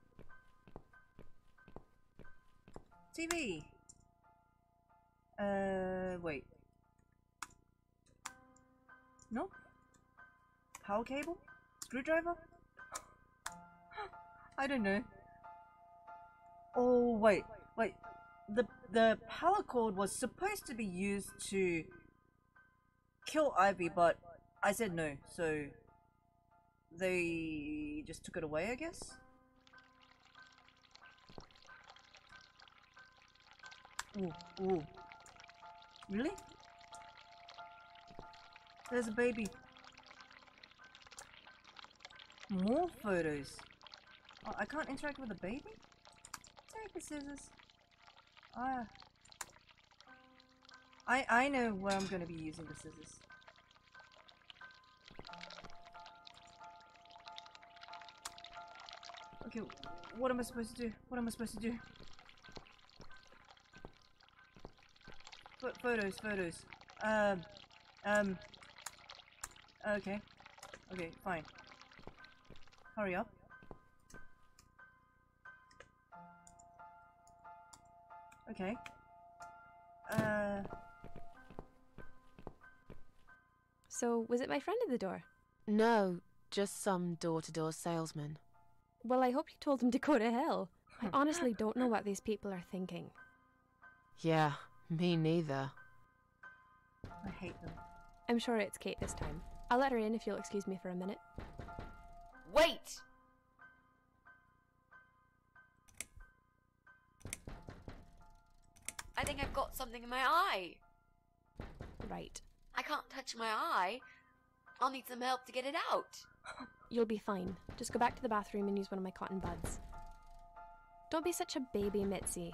TV. Wait. No? Power cable? screwdriver? I don't know. Oh wait. The power cord was supposed to be used to kill Ivy, but I said no, so they just took it away, I guess? Ooh. Really? There's a baby. More photos. Oh, I can't interact with a baby? Take the scissors. I know where I'm going to be using the scissors. Okay, what am I supposed to do? What am I supposed to do? Photos. Okay. Okay, fine. Hurry up. Okay. So, was it my friend at the door? No, just some door-to-door salesman. Well, I hope you told him to go to hell. I honestly don't know what these people are thinking. Yeah, me neither. I hate them. I'm sure it's Kate this time. I'll let her in if you'll excuse me for a minute. Wait! I think I've got something in my eye. Right. I can't touch my eye. I'll need some help to get it out. You'll be fine. Just go back to the bathroom and use one of my cotton buds. Don't be such a baby, Mitzi.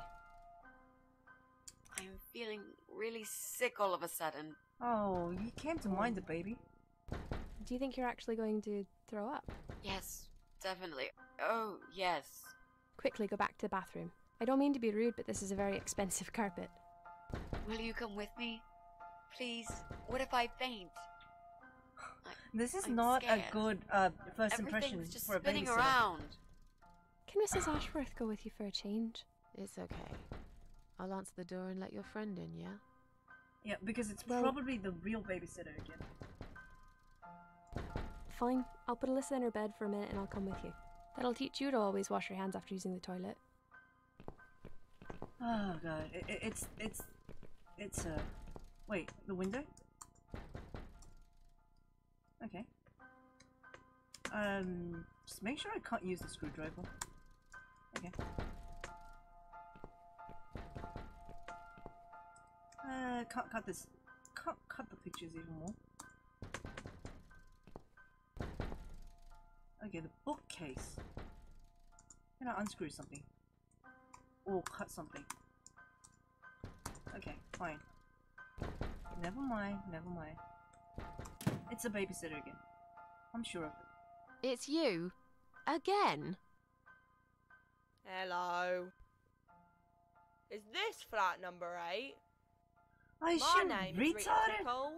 I'm feeling really sick all of a sudden. Oh, you came to mind the baby. Do you think you're actually going to throw up? Yes, definitely. Oh, yes. Quickly go back to the bathroom. I don't mean to be rude, but this is a very expensive carpet. Will you come with me? Please? What if I faint? This is I'm not scared. a good first impression Everything's just for a spinning babysitter. around. Can Mrs. Ashworth go with you for a change? It's okay. I'll answer the door and let your friend in, yeah? Yeah, because it's Well- probably the real babysitter again. Fine. I'll put Alyssa in her bed for a minute and I'll come with you. That'll teach you to always wash your hands after using the toilet. Oh god, it's wait, the window? Okay. Just make sure I can't use the screwdriver. Okay. Can't cut this. Can't cut the pictures even more. Okay, the bookcase. Can I unscrew something? Or cut something? Okay, fine. Never mind. It's a babysitter again. I'm sure of it. It's you? Again? Hello. Is this flat number 8? I My should name is Rita retarded. Tickle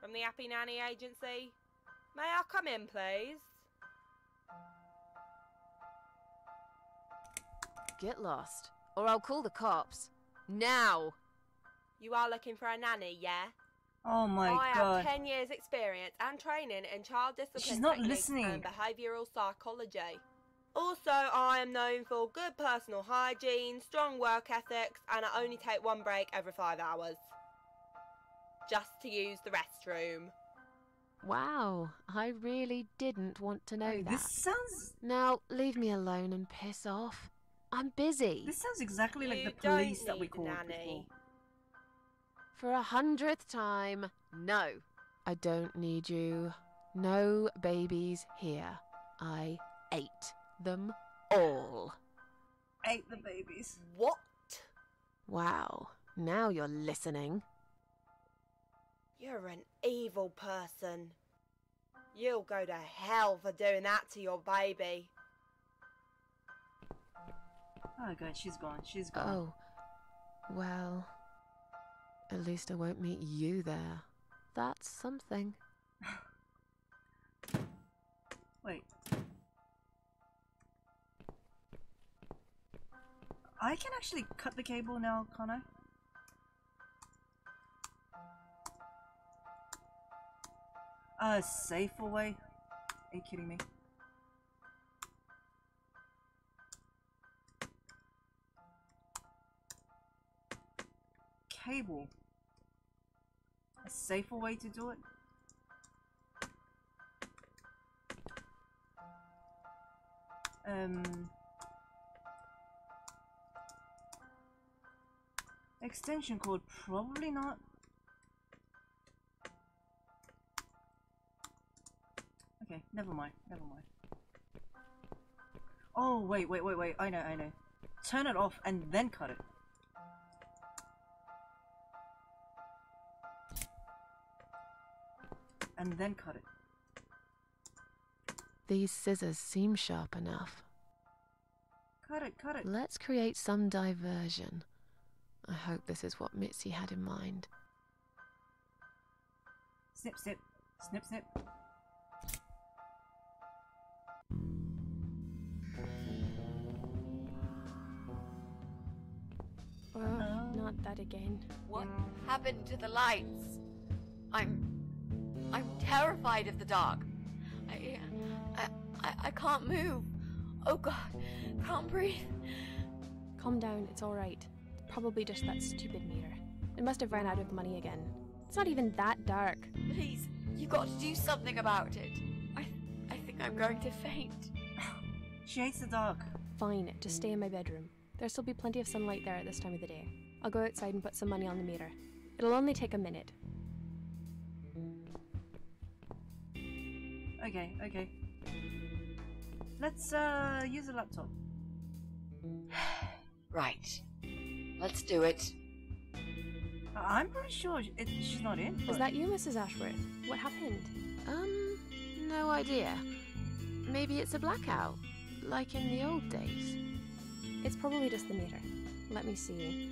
from the Happy Nanny Agency. May I come in, please? Get lost, or I'll call the cops. Now! You are looking for a nanny, yeah? Oh my I god. have 10 years experience and training in child discipline She's not techniques listening. and behavioural psychology. Also, I am known for good personal hygiene, strong work ethics, and I only take one break every 5 hours. Just to use the restroom. Wow, I really didn't want to know Hey, that. this sounds Now, leave me alone and piss off. I'm busy. this sounds exactly like You the police don't that we need a called nanny. before. For 100th time, no. I don't need you. No babies here. I ate them all. Ate the babies. What? Wow, now you're listening. You're an evil person. You'll go to hell for doing that to your baby. Oh god, she's gone. She's gone. Oh, well, at least I won't meet you there. That's something. Wait. I can actually cut the cable now, can't I? A safer way. Are you kidding me? Cable. A safer way to do it? Extension cord, probably not. Okay, never mind, never mind. Oh, wait, I know. Turn it off and then cut it. And then cut it. These scissors seem sharp enough. Cut it. Let's create some diversion. I hope this is what Mitzi had in mind. Snip. Oh, not that again. What happened to the lights? I'm terrified of the dark. I can't move. Oh God, can't breathe. Calm down, it's alright. Probably just that stupid meter. It must have ran out of money again. It's not even that dark. Please, you've got to do something about it. I think I'm going to faint. She hates the dark. Fine, just stay in my bedroom. There'll still be plenty of sunlight there at this time of the day. I'll go outside and put some money on the meter. It'll only take a minute. Okay. Let's use a laptop. Right. Let's do it. I'm pretty sure she's not in. Is that you, Mrs. Ashworth? What happened? No idea. Maybe it's a blackout, like in the old days. It's probably just the meter. Let me see.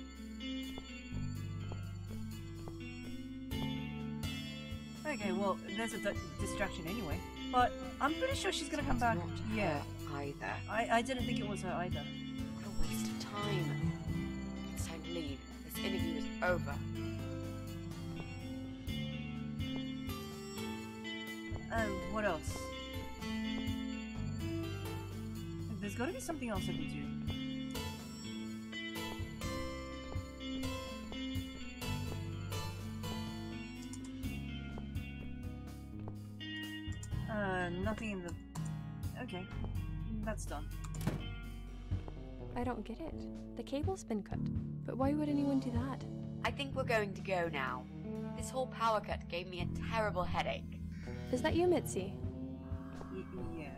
Okay, well, there's a distraction anyway. But I'm pretty sure she's gonna come back. Not Yeah. her either. I didn't think it was her either. What a waste of time. It's time to leave. This interview is over. What else? There's gotta be something else I can do. Nothing in the... Okay, that's done. I don't get it. The cable's been cut. But why would anyone do that? I think we're going to go now. This whole power cut gave me a terrible headache. Is that you, Mitzi? Yeah.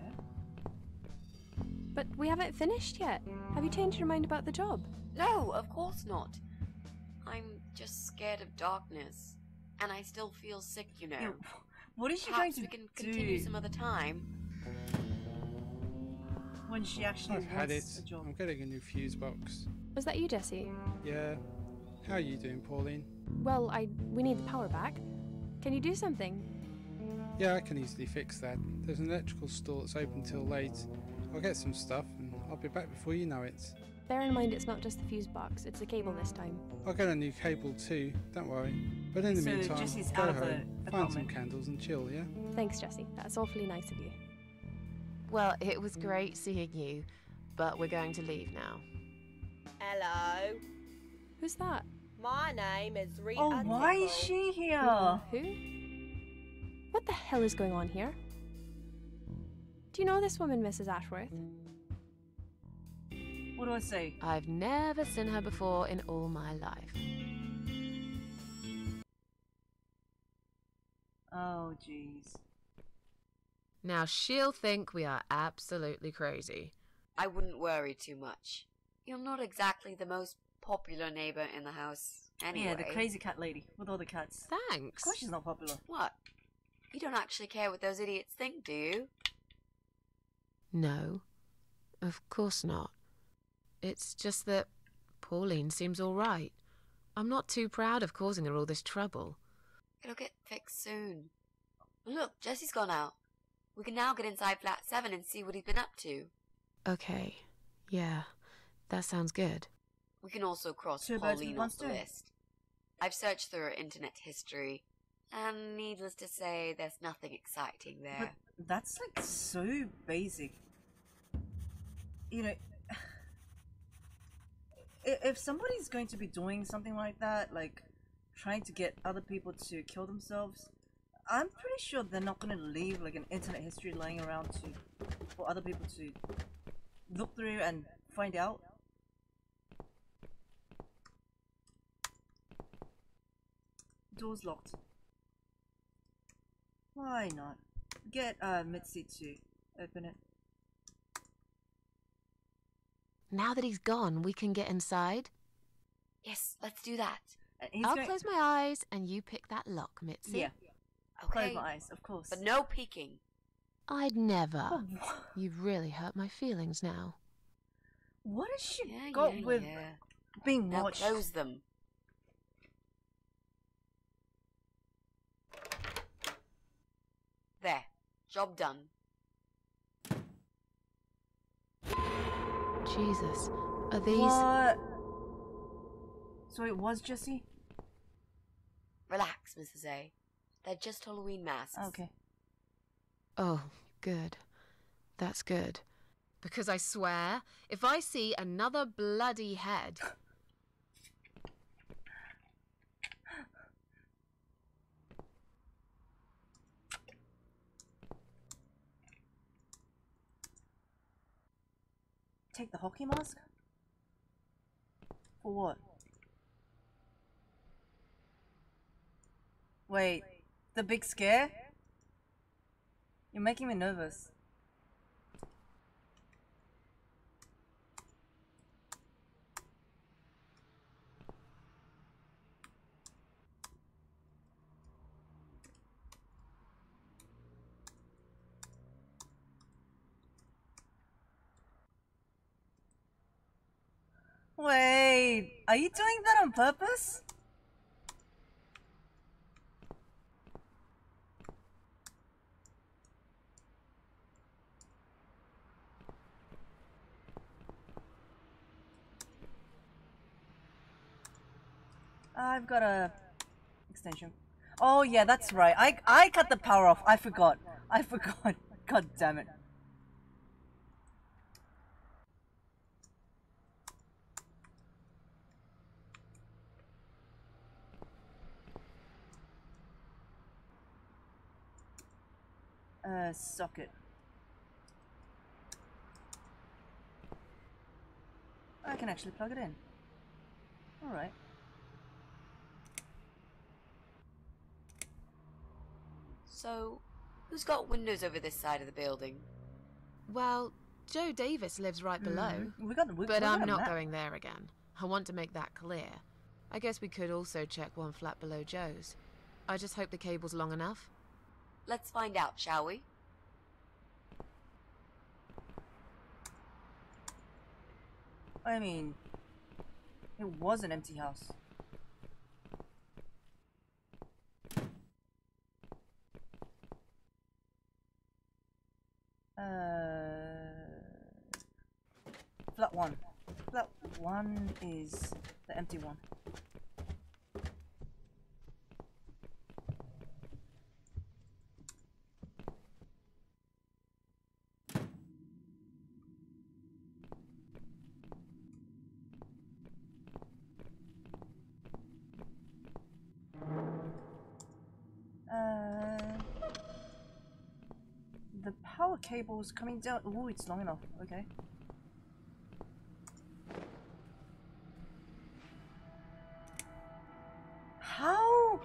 But we haven't finished yet. Have you changed your mind about the job? No, of course not. I'm just scared of darkness. And I still feel sick, you know. Yeah, what is she Perhaps going we to can do continue some other time. when she actually I've had it. wants a job? I'm getting a new fuse box. Was that you, Jesse? Yeah. How are you doing, Pauline? Well, we need the power back. Can you do something? Yeah, I can easily fix that. There's an electrical store that's open till late. I'll get some stuff and I'll be back before you know it. Bear in mind it's not just the fuse box, it's the cable this time. I'll get a new cable too, don't worry. But in the So meantime, Jesse's go out of the home, find some apartment. candles and chill, yeah? Thanks, Jesse. That's awfully nice of you. Well, it was great seeing you, but we're going to leave now. Hello. Who's that? My name is Rita. Oh, why is Tickle. she here? Who? What the hell is going on here? Do you know this woman, Mrs. Ashworth? What do I say? I've never seen her before in all my life. Oh, jeez. Now she'll think we are absolutely crazy. I wouldn't worry too much. You're not exactly the most popular neighbor in the house anyway. Yeah, the crazy cat lady with all the cats. Thanks. Of course she's not popular. What? You don't actually care what those idiots think, do you? No, of course not. It's just that Pauline seems all right. I'm not too proud of causing her all this trouble. It'll get fixed soon. Look, Jesse's gone out. We can now get inside flat 7 and see what he's been up to. Okay, yeah, that sounds good. We can also cross Two birds with Pauline one off the stone. list. I've searched through her internet history, and needless to say, there's nothing exciting there. But That's like so basic. You know, if somebody's going to be doing something like that, like trying to get other people to kill themselves, I'm pretty sure they're not going to leave like an internet history lying around for other people to look through and find out. Door's locked. Why not? Get Mitzi to open it. Now that he's gone, we can get inside. Yes, let's do that. I'll close my eyes and you pick that lock, Mitzi. Yeah. Okay. Close my eyes, of course. But no peeking. I'd never. Oh, You've really hurt my feelings now. what has she got with being Now watched? close them. There. Job done. Jesus. Are these... What? So it was Jesse? Relax, Mrs. A. They're just Halloween masks. Okay. Oh, good. That's good. Because I swear, if I see another bloody head... Take the hockey mask? For what? Wait, the big scare? You're making me nervous. Wait, are you doing that on purpose? I've got a extension. Oh yeah, that's right. I cut the power off. I forgot. God damn it. Socket. I can actually plug it in. Alright. So, who's got windows over this side of the building? Well, Joe Davis lives right below. But I'm not going there again. I want to make that clear. I guess we could also check one flat below Joe's. I just hope the cable's long enough. Let's find out, shall we? I mean, it was an empty house. Flat one. Flat one is the empty one. The power cable's coming down. Oh, it's long enough. Okay. How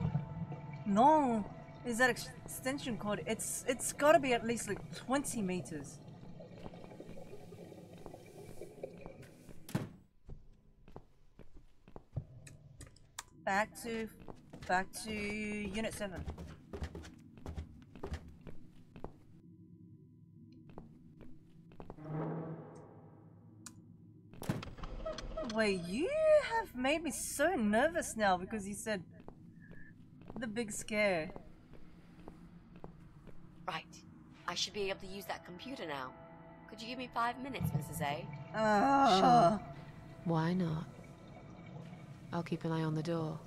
long is that extension cord? It's got to be at least like 20 meters. Back to Unit 7. Wait, you have made me so nervous now because you said the big scare. Right. I should be able to use that computer now. Could you give me 5 minutes, Mrs. A? Sure. Why not? I'll keep an eye on the door.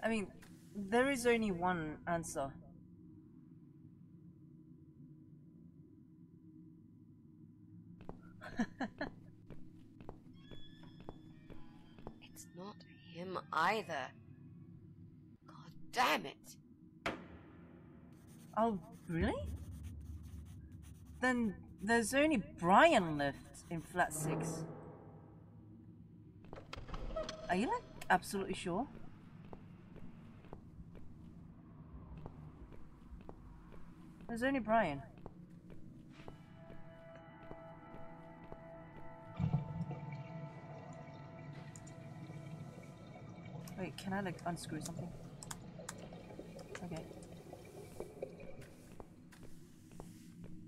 I mean, there is only one answer. It's not him either. God damn it. Oh, really? Then there's only Brian left in flat 6. Are you like absolutely sure? There's only Brian. Wait, can I like unscrew something? Okay.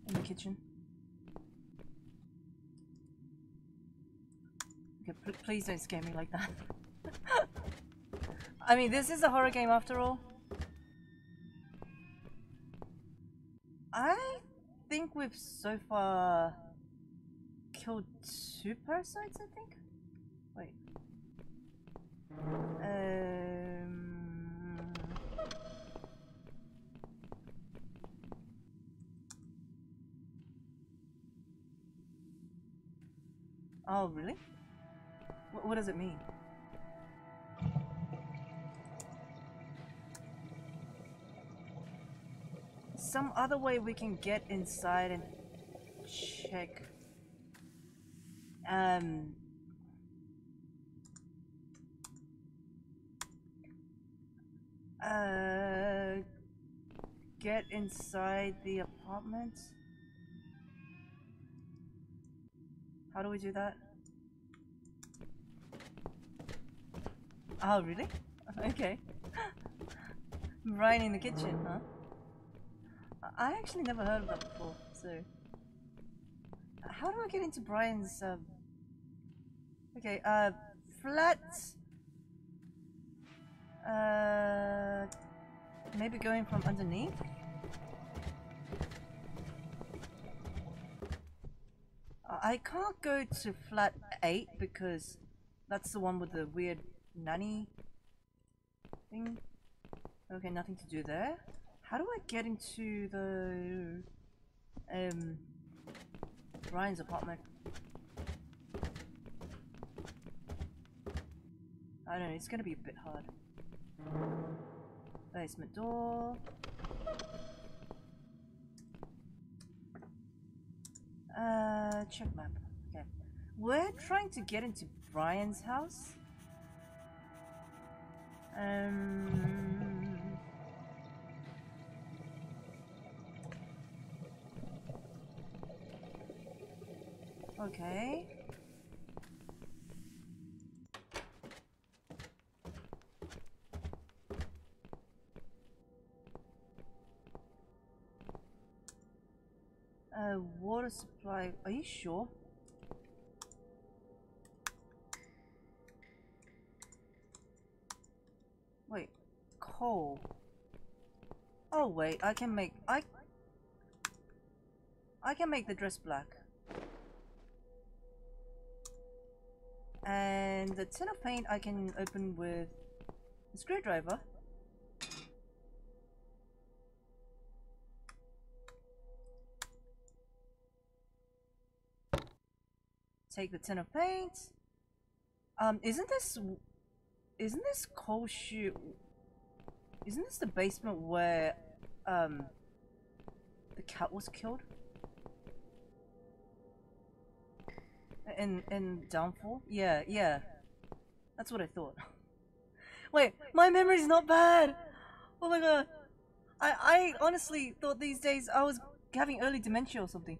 In the kitchen. Okay, please don't scare me like that. I mean, this is a horror game after all. I think we've so far killed 2 parasites, I think? Wait. Oh, really? What does it mean? Some other way we can get inside and check. Get inside the apartment? How do we do that? Oh, really? Okay. Right in the kitchen, huh? I actually never heard of that before, so... How do I get into Brian's, Okay, flat... Maybe going from underneath? I can't go to flat 8 because that's the one with the weird nanny thing. Okay, nothing to do there. How do I get into the Brian's apartment? I don't know, it's gonna be a bit hard. Basement door. Check map. Okay. We're trying to get into Brian's house. Okay. Water supply. Are you sure? Wait, coal. Oh wait, I can make I can make the dress black. And the tin of paint I can open with a screwdriver. Take the tin of paint. Isn't this coal chute? Isn't this the basement where the cat was killed? In Downfall? Yeah. That's what I thought. Wait, my memory's not bad! Oh my god. I honestly thought these days I was having early dementia or something.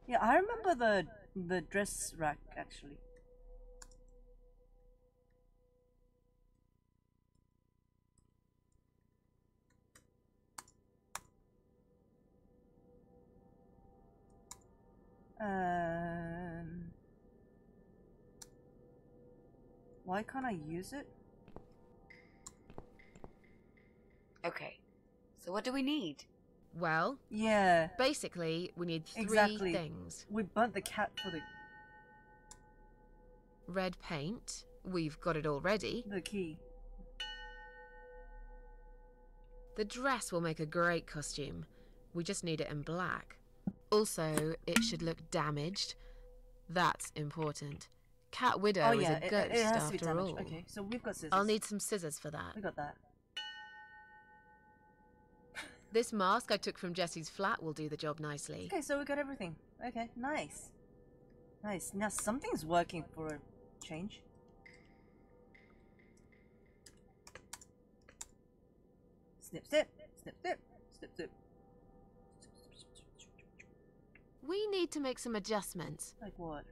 Yeah, I remember the dress rack actually. Why can't I use it? Okay, so what do we need? Well, Yeah, basically, we need three exactly. things. We burnt the cat for the red paint. We've got it already. The key. The dress will make a great costume. We just need it in black. Also, it should look damaged. That's important. Cat Widow is a ghost it has to be after damaged. all. Okay, so we've got scissors. I'll need some scissors for that. We got that. This mask I took from Jessie's flat will do the job nicely. Okay, so we got everything. Okay, nice. Nice. Now something's working for a change. Snip, snip, snip, snip, snip, snip. We need to make some adjustments. Like what?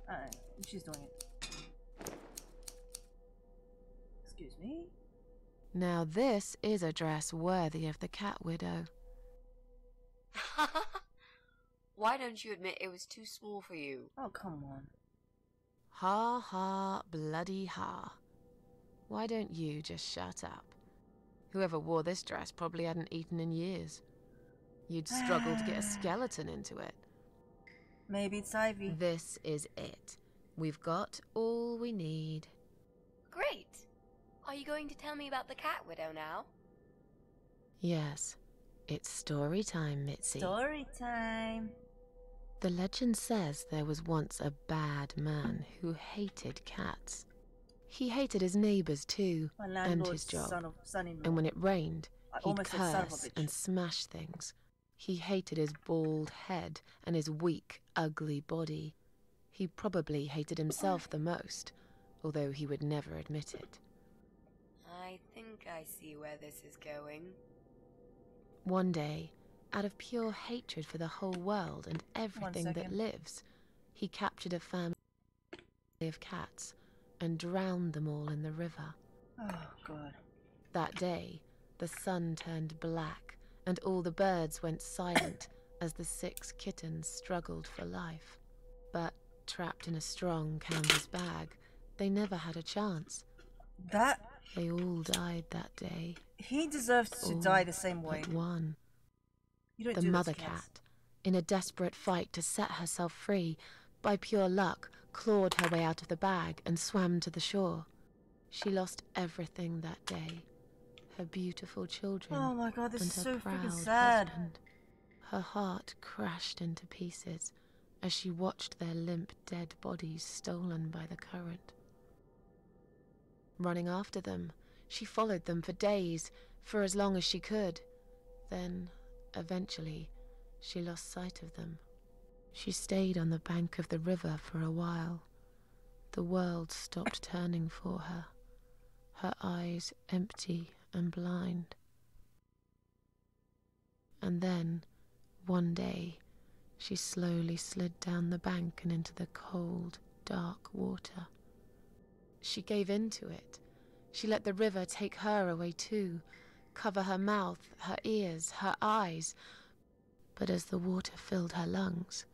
Alright, she's doing it. Excuse me? Now this is a dress worthy of the Cat Widow. Why don't you admit it was too small for you? Oh, come on. Ha ha, bloody ha. Why don't you just shut up? Whoever wore this dress probably hadn't eaten in years. You'd struggle to get a skeleton into it. Maybe it's Ivy. This is it. We've got all we need. Great! Are you going to tell me about the Cat Widow now? Yes, it's story time, Mitzi. Story time. The legend says there was once a bad man who hated cats. He hated his neighbours too, My and landlord's his job. son-in-law. And when it rained, I he'd almost said son of a curse bitch. and smash things. He hated his bald head and his weak, ugly body. He probably hated himself the most, although he would never admit it. I think I see where this is going. One day, out of pure hatred for the whole world and everything that second. lives, he captured a family of cats and drowned them all in the river. Oh, God. That day, the sun turned black and all the birds went silent as the 6 kittens struggled for life. But trapped in a strong canvas bag, they never had a chance. That... They all died that day. He deserves to All die the same way. but one. You don't The do this mother to cats. cat, in a desperate fight to set herself free, by pure luck, clawed her way out of the bag and swam to the shore. She lost everything that day. Her beautiful children Oh my God, this and is her so proud freaking sad. husband. Her heart crashed into pieces as she watched their limp dead bodies stolen by the current. Running after them, she followed them for days, for as long as she could. Then, eventually, she lost sight of them. She stayed on the bank of the river for a while. The world stopped turning for her, her eyes empty and blind. And then, one day, she slowly slid down the bank and into the cold, dark water. She gave in to it. She let the river take her away too, cover her mouth, her ears, her eyes. But as the water filled her lungs,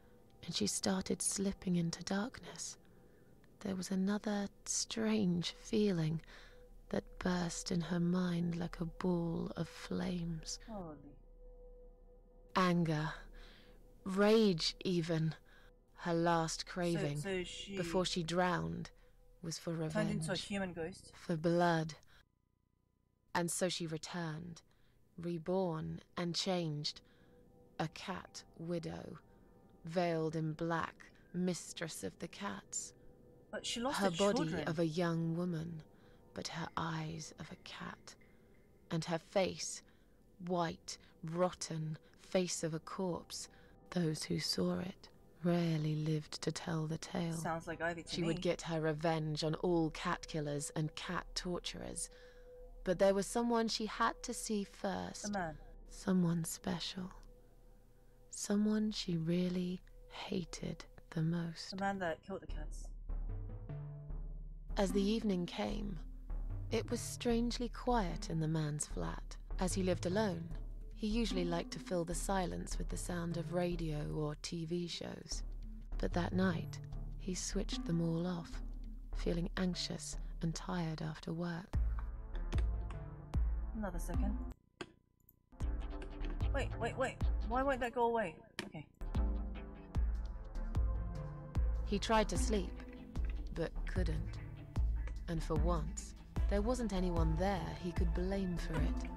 and she started slipping into darkness, there was another strange feeling that burst in her mind like a ball of flames. Holy. Anger, rage even. Her last craving, So she before she drowned, was for turned revenge, into a human ghost. for blood. And so she returned, reborn and changed, a cat widow, veiled in black, mistress of the cats. But she lost Her her body children. of a young woman, but her eyes of a cat. And her face, white, rotten, face of a corpse. Those who saw it rarely lived to tell the tale. Sounds like Ivy to She me. would get her revenge on all cat killers and cat torturers. But there was someone she had to see first. A man. Someone special. Someone she really hated the most. The man that killed the cats. As the evening came, it was strangely quiet in the man's flat. As he lived alone, he usually liked to fill the silence with the sound of radio or TV shows. But that night, he switched them all off, feeling anxious and tired after work. Another second. Wait. Why won't that go away? Okay. He tried to sleep, but couldn't. And for once, there wasn't anyone there he could blame for it.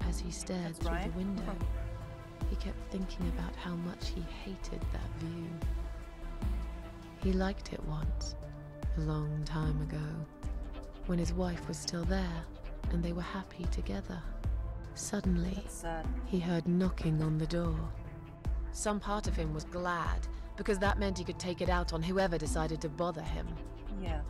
As he stared through the window, he kept thinking about how much he hated that view. He liked it once, a long time ago, when his wife was still there and they were happy together. Suddenly, he heard knocking on the door. Some part of him was glad, because that meant he could take it out on whoever decided to bother him. Yeah.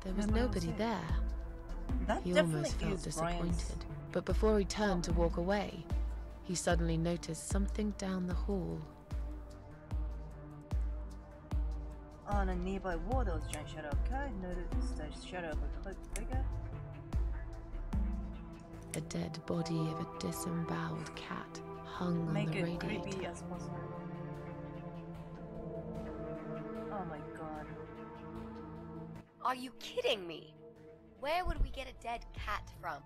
There was nobody there. That He definitely almost felt is disappointed. Brian's. But before he turned to walk away, he suddenly noticed something down the hall. On a nearby wall, there was a giant shadow of a cat. Noticed the shadow of a cloaked figure. The dead body of a disemboweled cat hung on Make the it radiator. creepy as possible. Oh my god. Are you kidding me? Where would we get a dead cat from?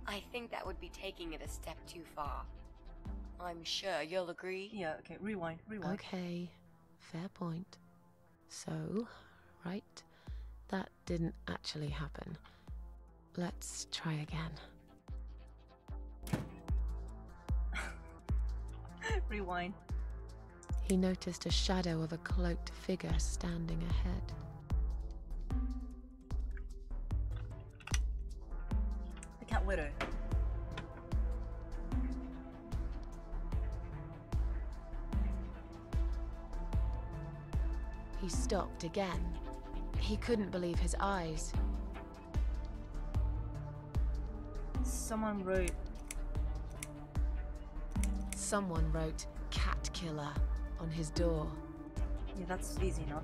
I think that would be taking it a step too far. I'm sure you'll agree. Yeah, okay, rewind. Okay, fair point. So, right, that didn't actually happen. Let's try again. Rewind. He noticed a shadow of a cloaked figure standing ahead. The cat widow. He stopped again. He couldn't believe his eyes. Someone wrote "Cat Killer" on his door. yeah, that's easy enough.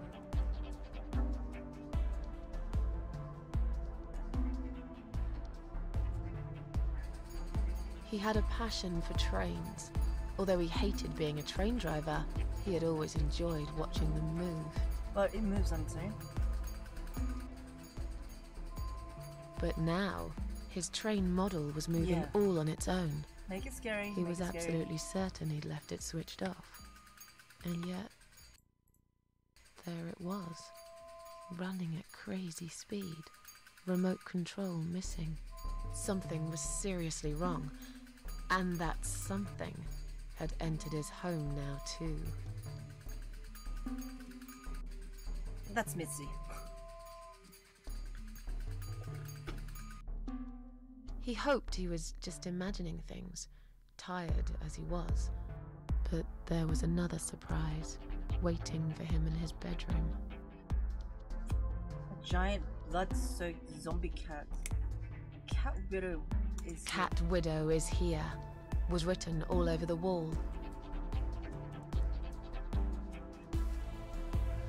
He had a passion for trains. Although he hated being a train driver, he had always enjoyed watching them move. But it moves on its own. But now, his train model was moving Yeah. all on its own. Make it scary. He make was it scary. absolutely certain he'd left it switched off. And yet, there it was, running at crazy speed, remote control missing. Something was seriously wrong, and that something had entered his home now too. That's Mitzi. He hoped he was just imagining things, tired as he was. But there was another surprise waiting for him in his bedroom. A giant blood-soaked zombie cat. Cat widow is "Cat Widow is here" was written all over the wall.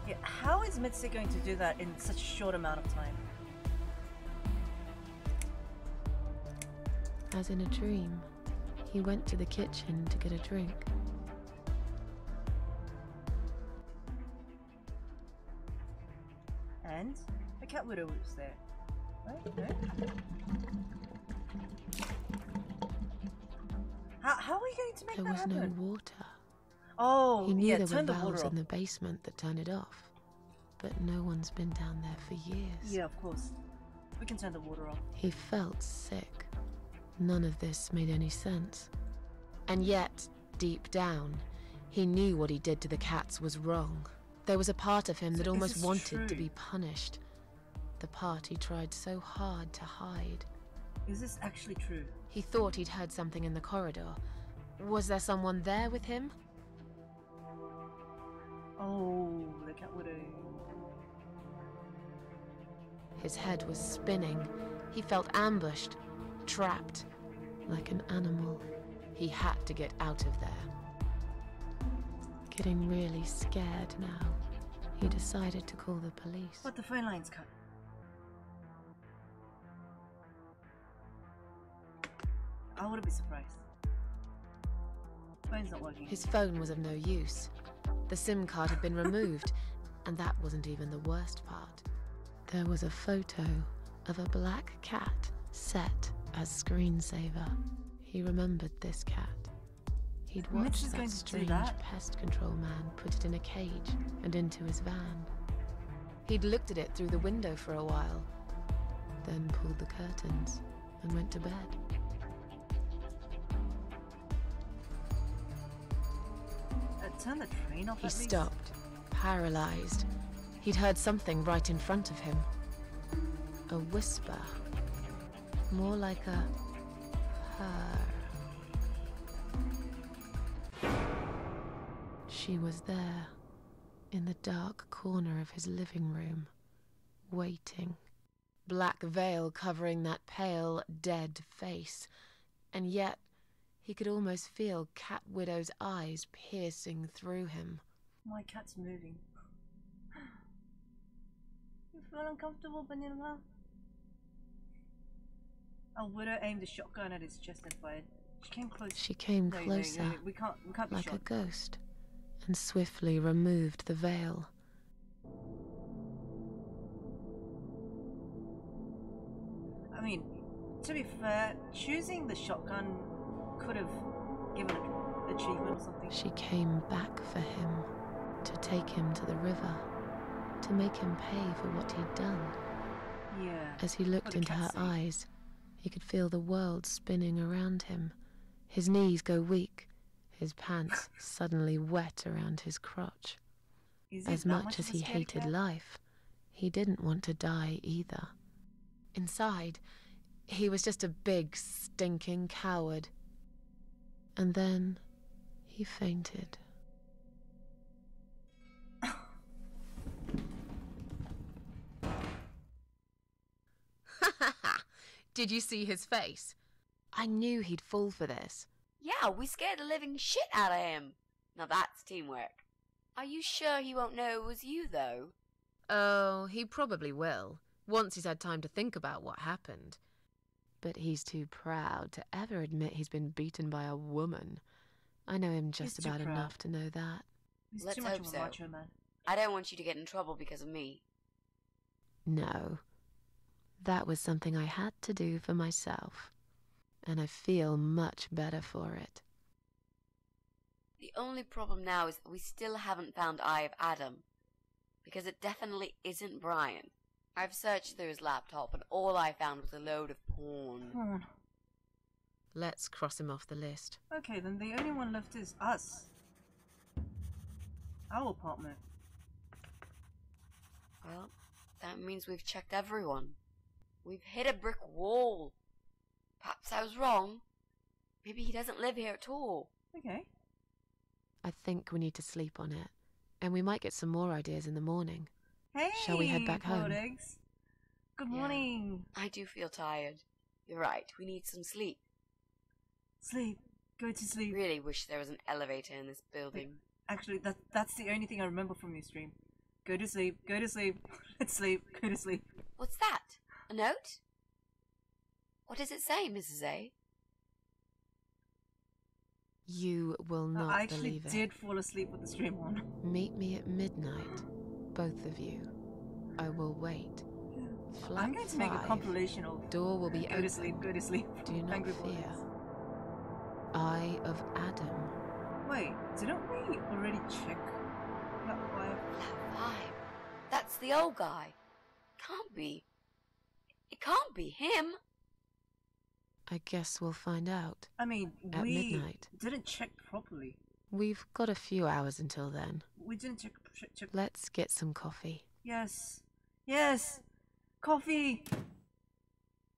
Yeah, how is Mitzi going to do that in such a short amount of time? As in a dream, he went to the kitchen to get a drink. And the cat widow was there. Right? No? How are we going to make There that was happen? no water. Oh, He knew yeah, there were turn the water valves off. in the basement that turned it off. But no one's been down there for years. Yeah, of course. We can turn the water off. He felt sick. None of this made any sense. And yet, deep down, he knew what he did to the cats was wrong. There was a part of him So that is almost this wanted to true? be punished. The part he tried so hard to hide. Is this actually true? He thought he'd heard something in the corridor. Was there someone there with him? Oh, the cat widow. His head was spinning. He felt ambushed, trapped, like an animal. He had to get out of there. Getting really scared now, he decided to call the police. But the phone line's cut. I wouldn't be surprised. Phone's not working. His phone was of no use. The SIM card had been removed, and that wasn't even the worst part. There was a photo of a black cat set as screensaver. He remembered this cat. He'd Mitch watched is going that to do strange that. pest control man put it in a cage and into his van. He'd looked at it through the window for a while, then pulled the curtains and went to bed. Turn the train off. He at least. stopped, paralyzed. He'd heard something right in front of him. A whisper. More like a purr. She was there, in the dark corner of his living room, waiting. Black veil covering that pale, dead face. And yet, he could almost feel Cat Widow's eyes piercing through him. My cat's moving. You feel uncomfortable, Vanilla? A widow aimed a shotgun at his chest and fired. She came close. She came No, closer, we can't be like shot. a ghost, and swiftly removed the veil. I mean, to be fair, choosing the shotgun could have given an achievement or something. She came back for him, to take him to the river, to make him pay for what he'd done. Yeah. As he looked What a into her cutscene. eyes, he could feel the world spinning around him, his knees go weak, his pants suddenly wet around his crotch. Is it As that much as of a he scaredy hated cat? life, he didn't want to die either. Inside, he was just a big, stinking coward. And then he fainted. Did you see his face? I knew he'd fall for this. Yeah, we scared the living shit out of him. Now that's teamwork. Are you sure he won't know it was you, though? Oh, he probably will, once he's had time to think about what happened. But he's too proud to ever admit he's been beaten by a woman. I know him just He's too about proud. enough to know that. He's Let's too much hope of a so. macho man. I don't want you to get in trouble because of me. No. That was something I had to do for myself. And I feel much better for it. The only problem now is that we still haven't found Eye of Adam. Because it definitely isn't Brian. I've searched through his laptop and all I found was a load of porn. Porn. Let's cross him off the list. Okay, then the only one left is us. Our apartment. Well, that means we've checked everyone. We've hit a brick wall. Perhaps I was wrong. Maybe he doesn't live here at all. Okay. I think we need to sleep on it. And we might get some more ideas in the morning. Hey, Shall we head back boiled home? eggs. Good Yeah. morning. I do feel tired. You're right, we need some sleep. Sleep. Go to sleep. Really wish there was an elevator in this building. Actually, that's the only thing I remember from your stream. Go to sleep. Go to sleep. Let's sleep. Go to sleep. What's that? A note? What does it say, Mrs. A? You will not I actually believe it. did fall asleep with the stream on. Meet me at midnight, both of you. I will wait. Flat I'm going to make a 5. compilation of Door will be Go open. to sleep. Go to sleep. Do not Angry Boiled fear. Eggs. Eye of Adam. Wait, didn't we already check that fire? Flat 5. That's the old guy. Can't be. It can't be him. I guess we'll find out. I mean, At we midnight. didn't check properly. We've got a few hours until then. We didn't check. Let's get some coffee. Yes. Yes. Coffee.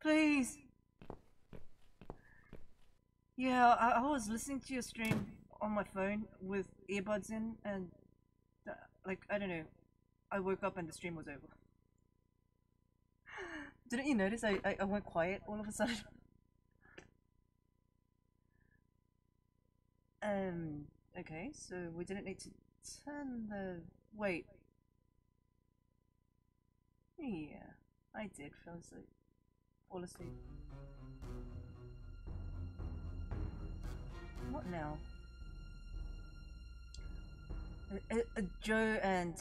Please. Yeah, I was listening to your stream on my phone with earbuds in, and like I don't know, I woke up and the stream was over. Didn't you notice I went quiet all of a sudden? Okay, so we didn't need to turn the... Wait. Yeah, I did fall asleep. What now? Joe and...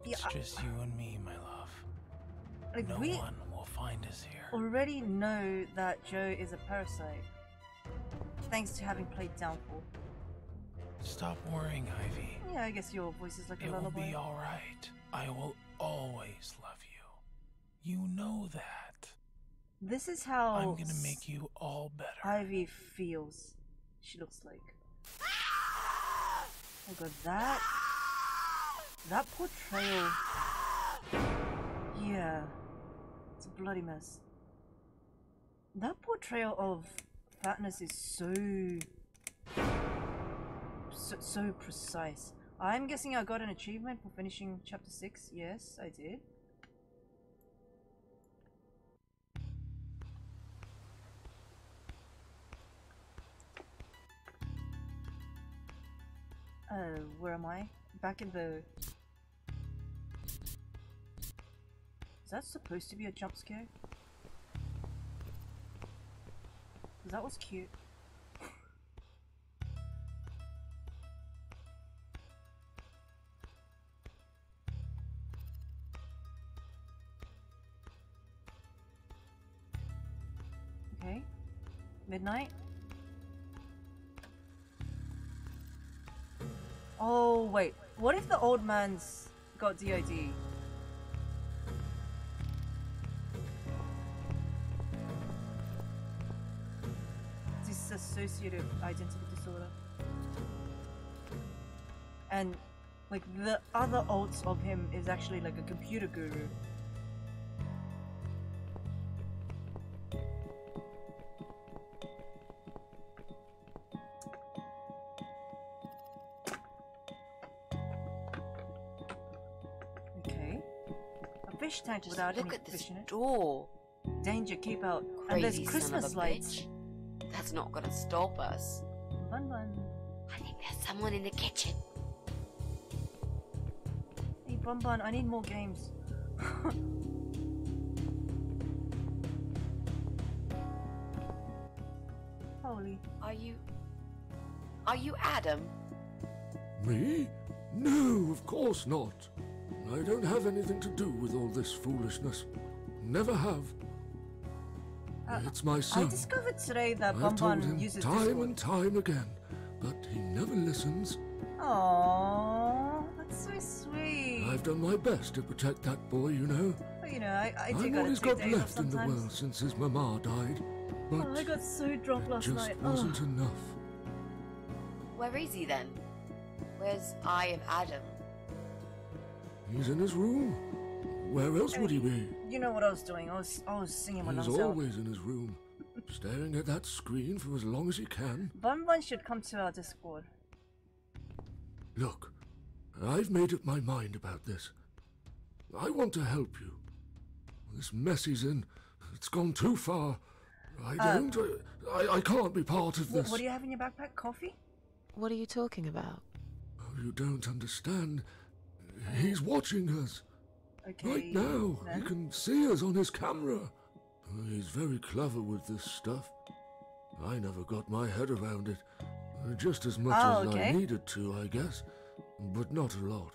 It's just you and me, my love. Like, No we one will find us here. already know that Joe is a parasite. Thanks to having played Downfall. Stop worrying, Ivy. Yeah, I guess your voice is like a It will lullaby. be alright. I will always love you. You know that. This is how I'm gonna make you all better. Ivy feels. She looks like. Oh god, that portrayal. Yeah, it's a bloody mess. That portrayal of fatness is so precise. I'm guessing I got an achievement for finishing chapter 6. Yes, I did. Where am I? Back in the... Is that supposed to be a jump scare? 'Cause that was cute. Okay. Midnight. Oh, wait. What if the old man's got DID? Dissociative identity disorder. And, like, the other alts of him is actually like a computer guru. Fish tank Just without look any at this fish in it. door. Danger, keep out. Crazy And there's son of Christmas a lights. bitch. That's not gonna stop us. Bun bun. I think there's someone in the kitchen. Hey Bun Bun, I need more games. Holy. Are you Adam? Me? No, of course not. I don't have anything to do with all this foolishness. Never have. It's my son. I discovered today that I've Bun told Bun him uses time Discord. and time again, but he never listens. Aww, that's so sweet. I've done my best to protect that boy, you know. But, you know, I do I'm gotta all he's take got days off left in the sometimes. world since his mama died. But Oh, I got so drunk it last just night. wasn't enough. Where is he then? Where's I am Adam? He's in his room. Where else would he be? You know what I was doing? I was singing my He's lungs out. always in his room, staring at that screen for as long as he can. Bun Bun should come to our Discord. Look, I've made up my mind about this. I want to help you. This mess he's in, it's gone too far. I can't be part of this. What do you have in your backpack? Coffee? What are you talking about? Oh, you don't understand. He's watching us. Okay. Right now, then. he can see us on his camera. He's very clever with this stuff. I never got my head around it. Just as much as I needed to, I guess. But not a lot.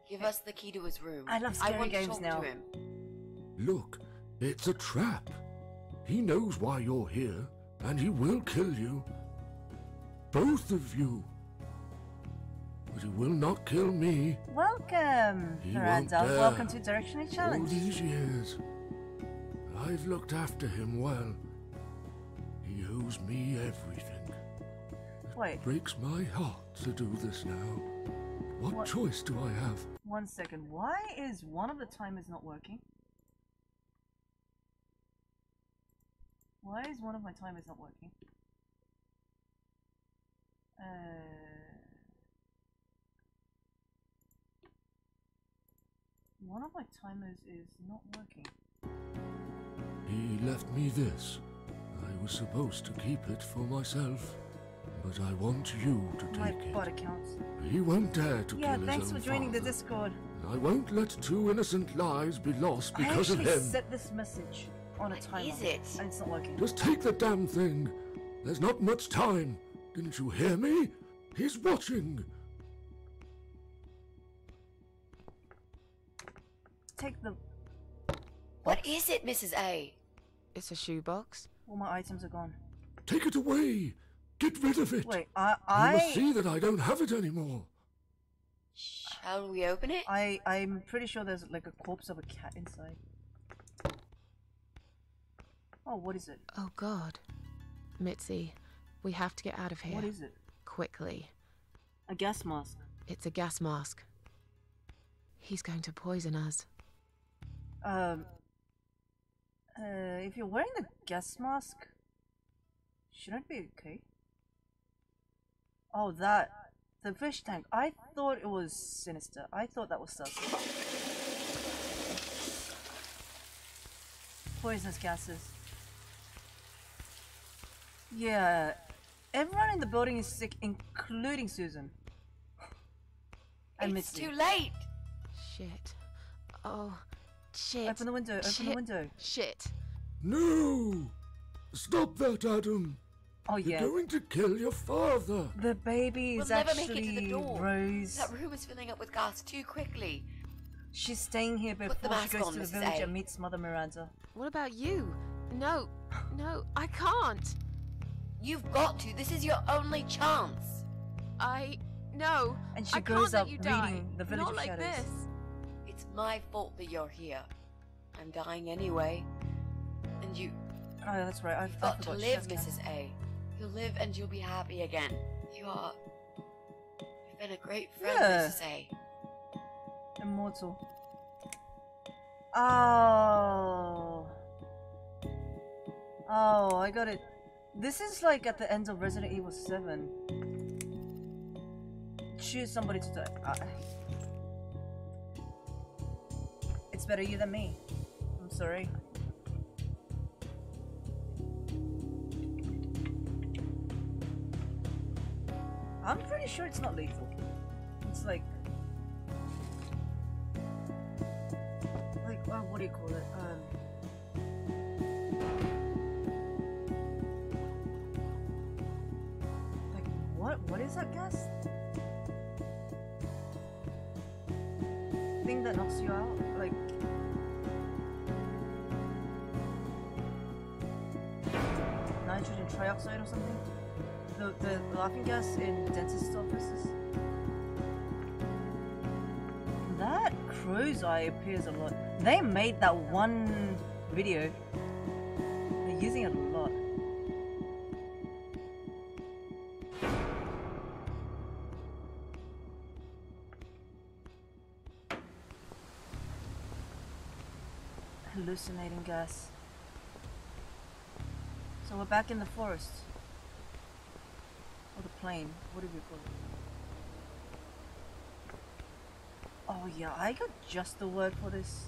Give us the key to his room. I love scary want games to talk now. to him. Look, it's a trap. He knows why you're here, and he will kill you. Both of you. But he will not kill me. Welcome, He Miranda. won't dare. Welcome to Direction and All Challenge. these years, I've looked after him well. He owes me everything. Wait, It breaks my heart to do this now. What choice do I have? 1 second. Why is one of the timers not working? Why is one of my timers not working? One of my timers is not working. He left me this. I was supposed to keep it for myself. But I want you to My take bot it. accounts. He won't dare to Yeah, kill thanks his for own joining the father. Discord. I won't let 2 innocent lives be lost because I of actually him. set this message on a What timer. is it? And it's not working. Just take the damn thing. There's not much time. Didn't you hear me? He's watching. take the... What is it, Mrs. A? It's a shoebox. All my items are gone. Take it away. Get rid of it. Wait, You must see that I don't have it anymore. Shall we open it? I'm pretty sure there's like a corpse of a cat inside. Oh, what is it? Oh God. Mitzi, we have to get out of here. What is it? Quickly. A gas mask. It's a gas mask. He's going to poison us. If you're wearing the gas mask, shouldn't it be okay? Oh, the fish tank. I thought it was sinister. I thought that was sus. Poisonous gases. Yeah, everyone in the building is sick, including Susan. And It's Misty. too late. Shit. Oh, shit. Open the window, open the window. Shit. No! Stop that, Adam. Oh yeah. You're going to kill your father. The baby is We'll never actually make it to the door. Rose. That room is filling up with gas too quickly. She's staying here Put the before she mask goes on, to the Mrs. village A. and meets Mother Miranda. What about you? No, I can't. You've got to. This is your only chance. No. And she I grows can't let up you die. reading The Village Not of like Shadows. this. It's my fault that you're here. I'm dying anyway. And you've Oh, yeah, that's right. I got to forgot she live, has cancer. Mrs. A. You'll live and you'll be happy again. You've been a great friend, Yeah. Mrs. A. Immortal. Oh. Oh, I got it. This is like at the end of Resident Evil 7. Choose somebody to die. It's better you than me. I'm sorry. I'm pretty sure it's not lethal. It's like, what do you call it? Like what is that gas? Thing that knocks you out? Like nitrogen trioxide or something? The laughing gas in dentist offices? That crow's eye appears a lot. They made that one video. They're using it a lot. Hallucinating gas. So we're back in the forest. Or the plain. What do we call it? Oh yeah, I got just the word for this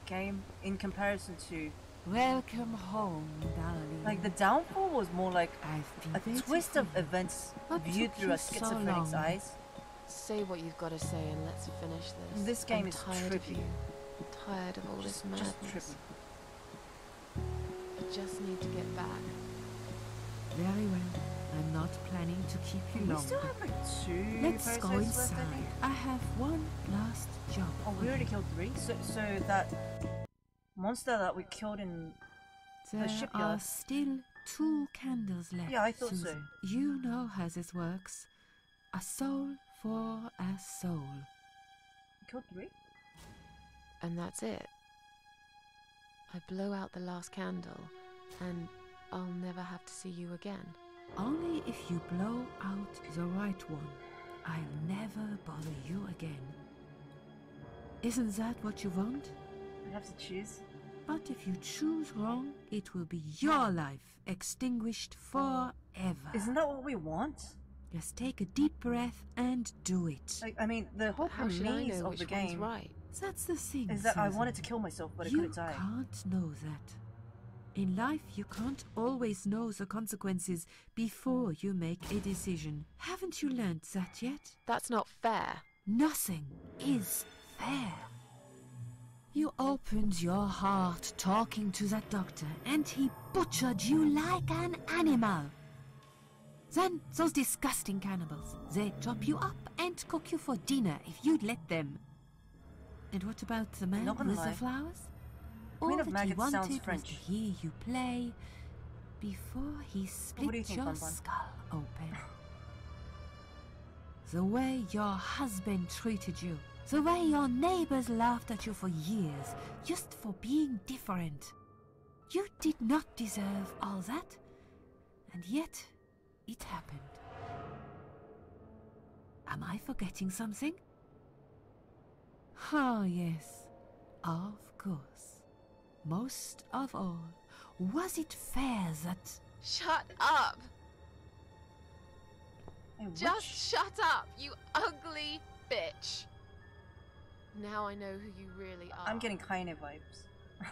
game in comparison to Welcome home, darling. like the downfall was more like I've a been waiting twist for of you. events What viewed took through you a so schizophrenic's long? eyes. Say what you've got to say and let's finish this. This game I'm is tired of trippy. you. I'm tired of all this madness. Just trippy. I just need to get back. Very well. I'm not planning to keep you We long. still have like 2 Let's go parasites left, I inside. think. I have one last job. Oh, for we already you. killed 3. So that monster that we killed in There shipyard. are still 2 candles left. Yeah, I thought so. Susan. You know how this works. A soul for a soul. we killed 3. And that's it. I blow out the last candle and I'll never have to see you again. Only if you blow out the right one. I'll never bother you again. Isn't that what you want? I have to choose. But if you choose wrong, it will be your life extinguished forever. Isn't that what we want? Just take a deep breath and do it. Like, I mean, the whole But how should I premise know of which the one's game right? That's the thing, is that I Susan. wanted to kill myself, but I You couldn't die. can't know that. In life, you can't always know the consequences before you make a decision. Haven't you learned that yet? That's not fair. Nothing is fair. You opened your heart talking to that doctor, and he butchered you like an animal. Then those disgusting cannibals, they chop you up and cook you for dinner if you'd let them. And what about the man Not gonna with the lie. flowers? Queen All of that he Maggots wanted sounds was French. to hear you play before he What do you split think, your Bonbon? skull open. The way your husband treated you. The way your neighbors laughed at you for years, just for being different. You did not deserve all that, and yet it happened. Am I forgetting something? Ah, yes, of course. Most of all, was it fair that... Shut up! Hey, Just which- shut up, you ugly bitch! Now I know who you really are. I'm getting Kaine vibes.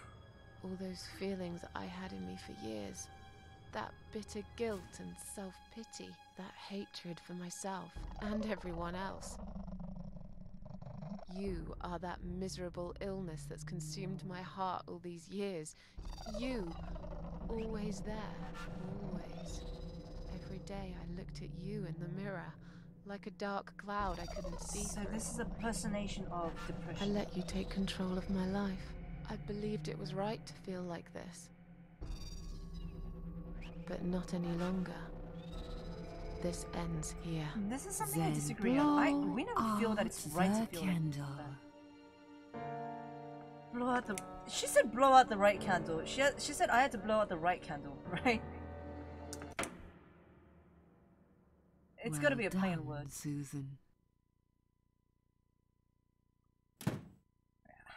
All those feelings I had in me for years. That bitter guilt and self-pity. That hatred for myself and everyone else. You are that miserable illness that's consumed my heart all these years. You, always there, always. Every day I looked at you in the mirror, like a dark cloud I couldn't see So through. this is a personation of I depression. let you take control of my life. I believed it was right to feel like this. But not any longer. This ends here. This is something I Then disagree on. We never blow feel that it's out right to the feel candle. like that. Blow out the... She said blow out the right candle. She said I had to blow out the right candle, right? It's gotta be a plain done, word. Susan.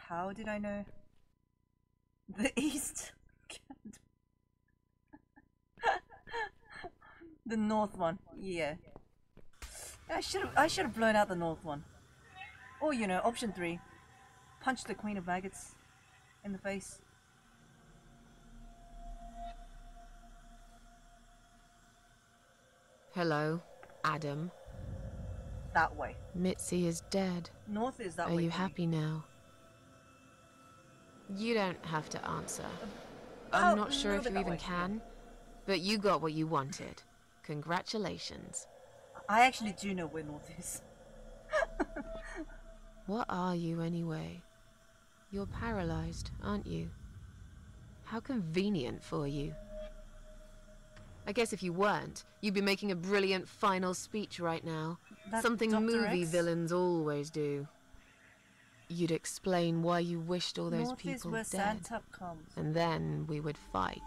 How did I know? The east candle. The north one, yeah. I should have blown out the north one. Or you know, option 3. Punch the Queen of Maggots in the face. Hello, Adam. That way. Mitzi is dead. North is that Are way. you for me. happy now? You don't have to answer. Oh, I'm not sure no, if but you that even way. can, but you got what you wanted. Congratulations. I actually do know where north is. What are you anyway? You're paralyzed, aren't you? How convenient for you. I guess if you weren't, you'd be making a brilliant final speech right now. That's Something Dr. movie X? villains always do. You'd explain why you wished all those North is people where dead. Santa comes. And then we would fight.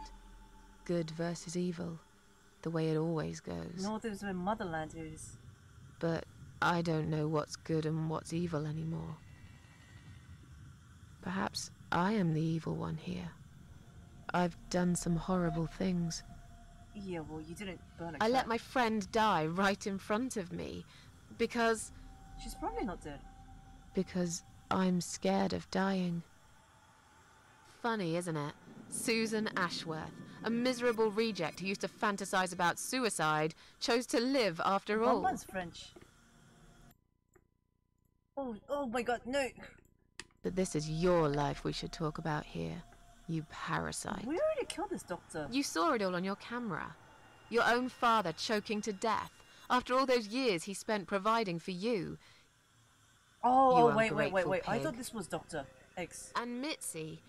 Good versus evil. The way it always goes. North is where Motherland is. But I don't know what's good and what's evil anymore. Perhaps I am the evil one here. I've done some horrible things. Yeah, well, you didn't burn a I let cat. my friend die right in front of me. Because She's probably not dead. I'm scared of dying. Funny, isn't it? Susan Ashworth, a miserable reject who used to fantasize about suicide, chose to live after all. Bonbon's French. Oh my god, no! But this is your life we should talk about here. You parasite. We already killed this doctor. You saw it all on your camera. Your own father choking to death. After all those years he spent providing for you. Oh, You wait. ungrateful I pig. thought this was Dr. X. And Mitzi,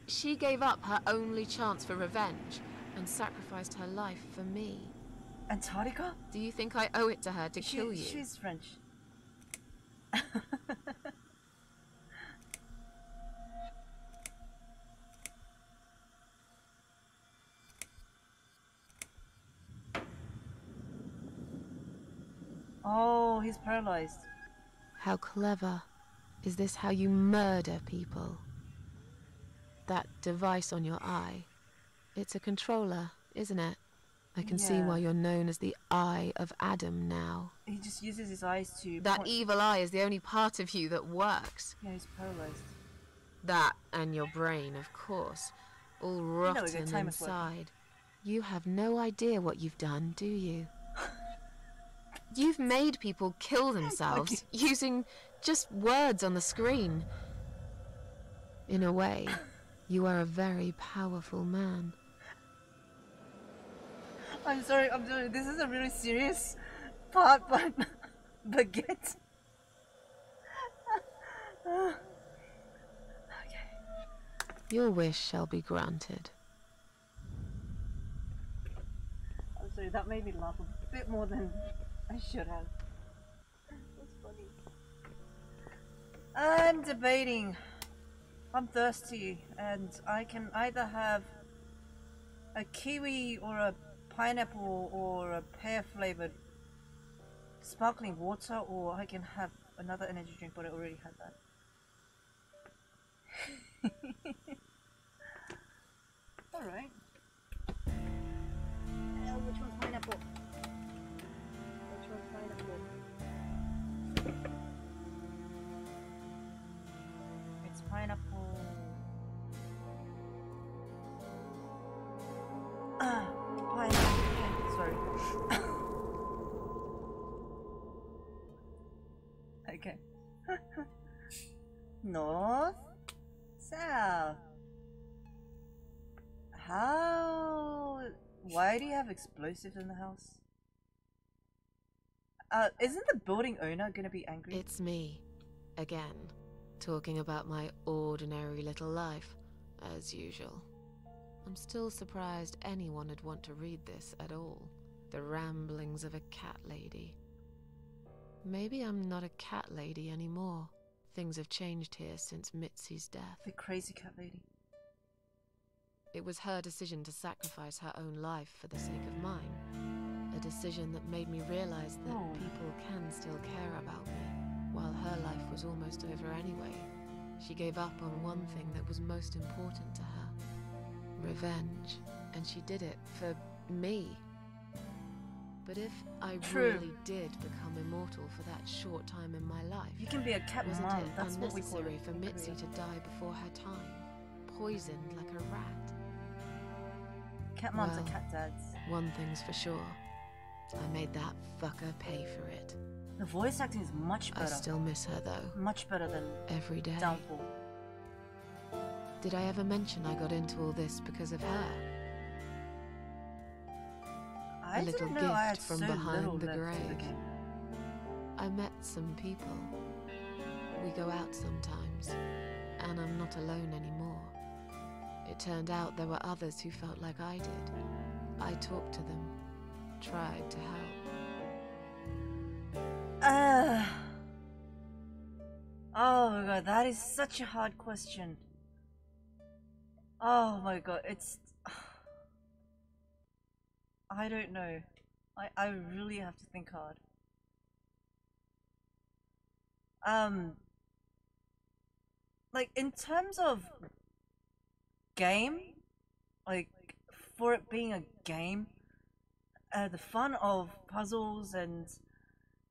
she gave up her only chance for revenge and sacrificed her life for me. Antarctica? Do you think I owe it to her to kill you? She's French. Oh, he's paralyzed. How clever. Is this how you murder people? That device on your eye. It's a controller, isn't it? I can see Yeah. why you're known as the Eye of Adam now. He just uses his eyes to That point- evil eye is the only part of you that works. Yeah, he's paralyzed. That and your brain, of course. All know, the rotten time is working. inside. You have no idea what you've done, do you? You've made people kill themselves using just words on the screen. In a way, you are a very powerful man. I'm sorry, this is a really serious part, but baguette. Your wish shall be granted. I'm sorry, that made me laugh a bit more than I should have. That's funny. I'm debating. I'm thirsty, and I can either have a kiwi or a pineapple or a pear flavored sparkling water, or I can have another energy drink, but I already had that. Alright. Which one's pineapple? Which one's pineapple? It's pineapple. Pineapple. Sorry. Okay. North, south. How? Why do you have explosives in the house? Isn't the building owner gonna be angry? It's me, again, talking about my ordinary little life, as usual. I'm still surprised anyone would want to read this at all. The ramblings of a cat lady. Maybe I'm not a cat lady anymore. Things have changed here since Mitzi's death. The crazy cat lady. It was her decision to sacrifice her own life for the sake of mine. A decision that made me realize that people can still care about me, while her life was almost over anyway. She gave up on one thing that was most important to her. Revenge. And she did it for me. But if I really did become immortal for that short time in my life, you can be a cat wasn't mom. it That's what we call unnecessary it for Mitzi to die before her time, poisoned like a rat? Cat moms Well, are cat dads. One thing's for sure. I made that fucker pay for it. The voice acting is much better. I still miss her though. Much better than every day. Downfall. Did I ever mention I got into all this because of her? I A little didn't know I had gift from so behind little the left to grave. begin. I met some people. We go out sometimes, and I'm not alone anymore. It turned out there were others who felt like I did. I talked to them, tried to help. Oh my god, that is such a hard question. Oh my god, it's... I don't know. I really have to think hard. Like, in terms of game, like, for it being a game, the fun of puzzles and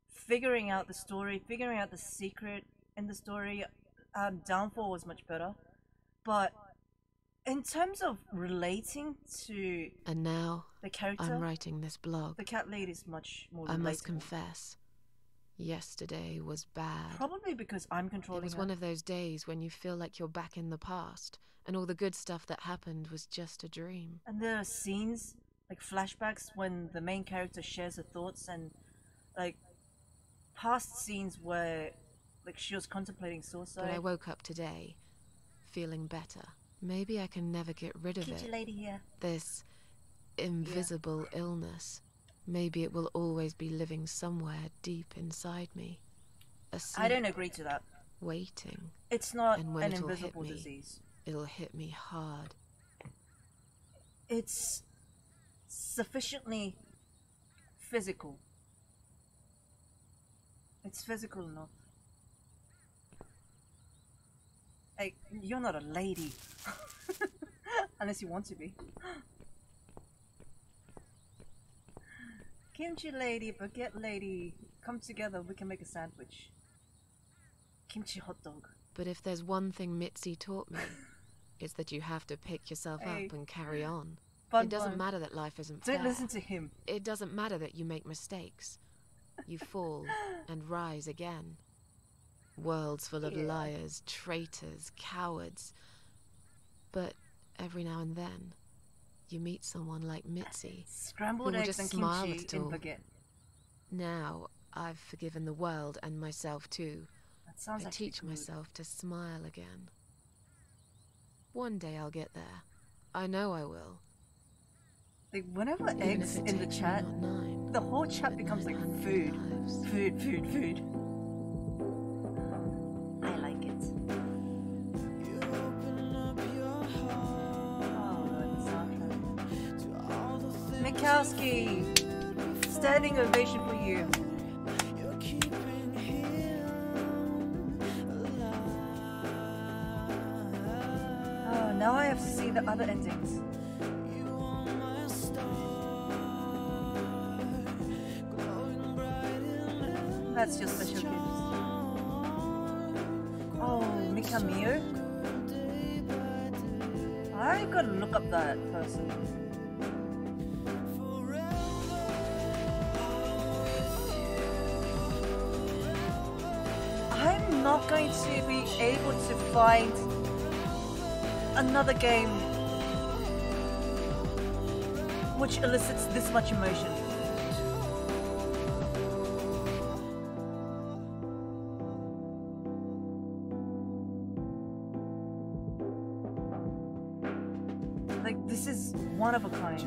figuring out the story, figuring out the secret in the story, Downfall was much better. But in terms of relating to And now, the character, I'm writing this blog. the cat lady is much more relatable. I must confess, yesterday was bad. Probably because I'm controlling It was her. one of those days when you feel like you're back in the past, and all the good stuff that happened was just a dream. And there are scenes, like flashbacks, when the main character shares her thoughts, and like past scenes where like she was contemplating suicide. But I woke up today, feeling better. Maybe I can never get rid of Kitty it. lady here. This invisible illness. Maybe it will always be living somewhere deep inside me. Asleep, I don't agree to that. waiting. It's not And when an it'll invisible hit me, disease. It'll hit me hard. It's sufficiently physical. It's physical enough. Hey, you're not a lady. Unless you want to be. Kimchi lady, baguette lady, come together, we can make a sandwich. Kimchi hot dog. But if there's one thing Mitzi taught me, it's that you have to pick yourself up and carry on. It doesn't matter that life isn't fair. Don't listen to him. It doesn't matter that you make mistakes. You fall and rise again. Worlds full of liars, traitors, cowards. But every now and then, you meet someone like Mitzi, Scrambled who will eggs just and smile kimchi at it in all. baguette. Now, I've forgiven the world and myself too. That sounds I actually teach good. myself to smile again. One day I'll get there. I know I will. Like, whenever Even Egg's if it in the takes me chat, not 9, the whole chat but becomes like 900 food. lives. Food, food, food. I like it. Mikowski! Standing ovation for you. Oh, now I have to see the other endings. That's your special gift. Oh, Mikamio? I gotta look up that person. I'm not going to be able to find another game which elicits this much emotion. Like, this is one of a kind.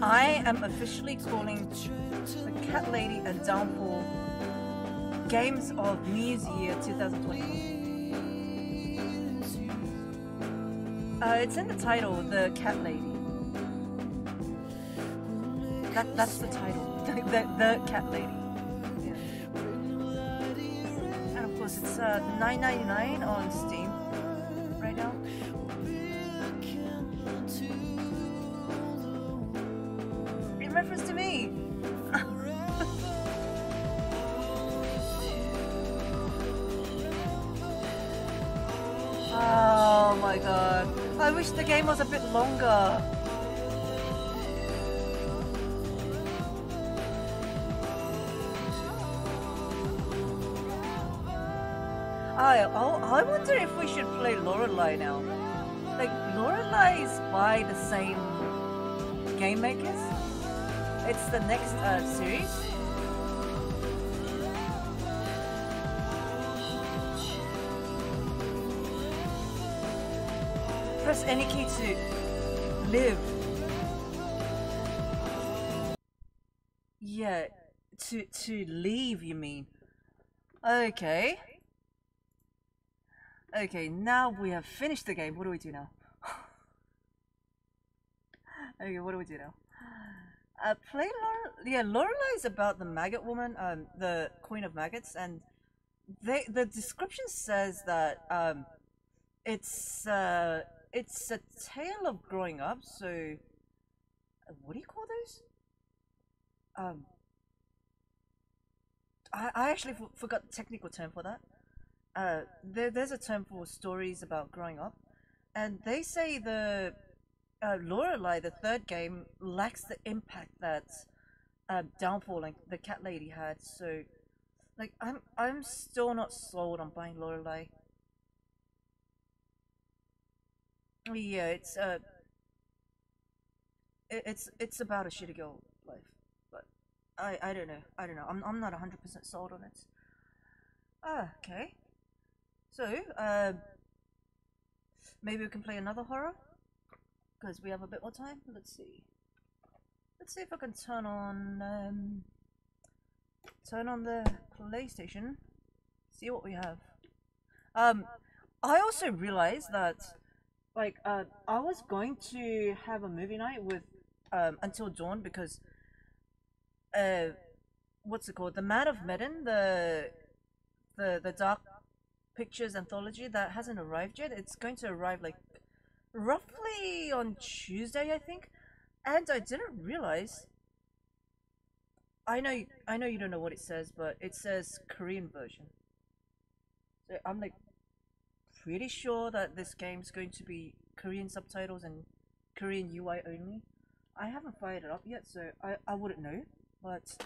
I am officially calling the Cat Lady and Downfall Games of New Year's Year 2024. It's in the title, The Cat Lady. That's the title. the Cat Lady. Yeah. And of course it's $9.99 on Steam right now. In reference to me! Oh my god. I wish the game was a bit longer. I wonder if we should play Lorelei now. Like, Lorelei is by the same game makers. It's the next series. Press any key to live. Yeah, to leave, you mean? Okay. Okay, now we have finished the game. What do we do now? Okay, what do we do now? Play Lorelei is about the maggot woman, the queen of maggots, and the description says that it's a tale of growing up. So, what do you call those? I actually forgot the technical term for that. There's a term for stories about growing up, and they say the Lorelei, the third game, lacks the impact that Downfall, like the Cat Lady, had. So, like, I'm still not sold on buying Lorelei. Yeah, it's about a shitty girl life, but I don't know. I'm not 100% sold on it. Okay. So, maybe we can play another horror? Because we have a bit more time. Let's see. Let's see if I can turn on the PlayStation. See what we have. I also realized that, like, I was going to have a movie night with Until Dawn because what's it called? The Man of Medan, the Dark Pictures anthology that hasn't arrived yet. It's going to arrive like roughly on Tuesday, I think. And I didn't realize. I know you don't know what it says, but it says Korean version. So I'm like pretty sure that this game's going to be Korean subtitles and Korean UI only. I haven't fired it up yet, so I wouldn't know. But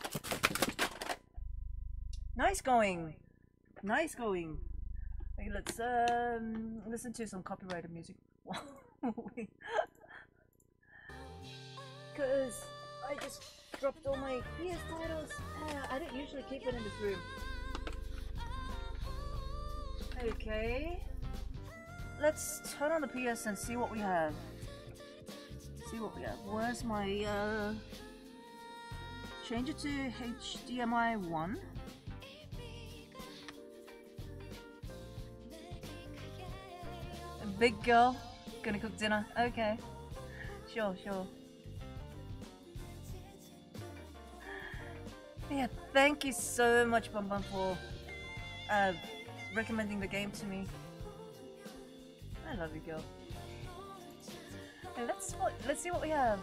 nice going. Nice going. Okay, let's listen to some copyrighted music. Because I just dropped all my PS titles. I don't usually keep it in this room. Okay. let's turn on the PS and see what we have. See what we have. Where's my change it to HDMI 1. A big girl gonna cook dinner. Okay. Sure. Yeah, thank you so much, Bum Bum, for recommending the game to me. I love you, girl. Okay, let's see what we have.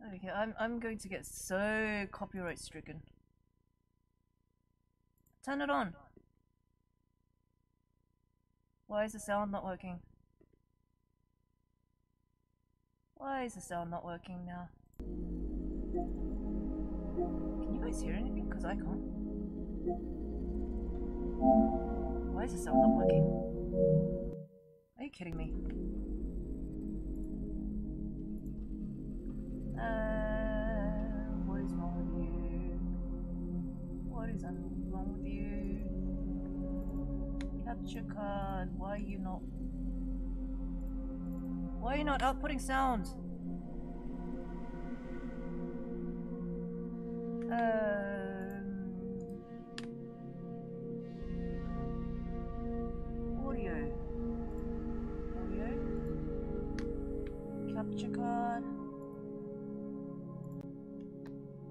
Okay, I'm going to get so copyright stricken. Turn it on. Why is the sound not working? Why is the sound not working now? Can you guys hear anything? Because I can't. Why is the sound not working? Are you kidding me? What is wrong with you? What is wrong with you? Capture card. Why are you not outputting sound? Audio. Capture card.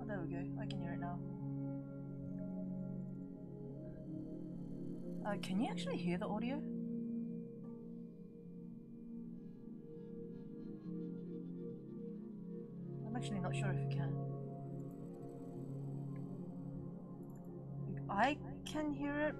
Oh, there we go. I can hear it now. Can you actually hear the audio? I'm actually not sure if you can. I can hear it,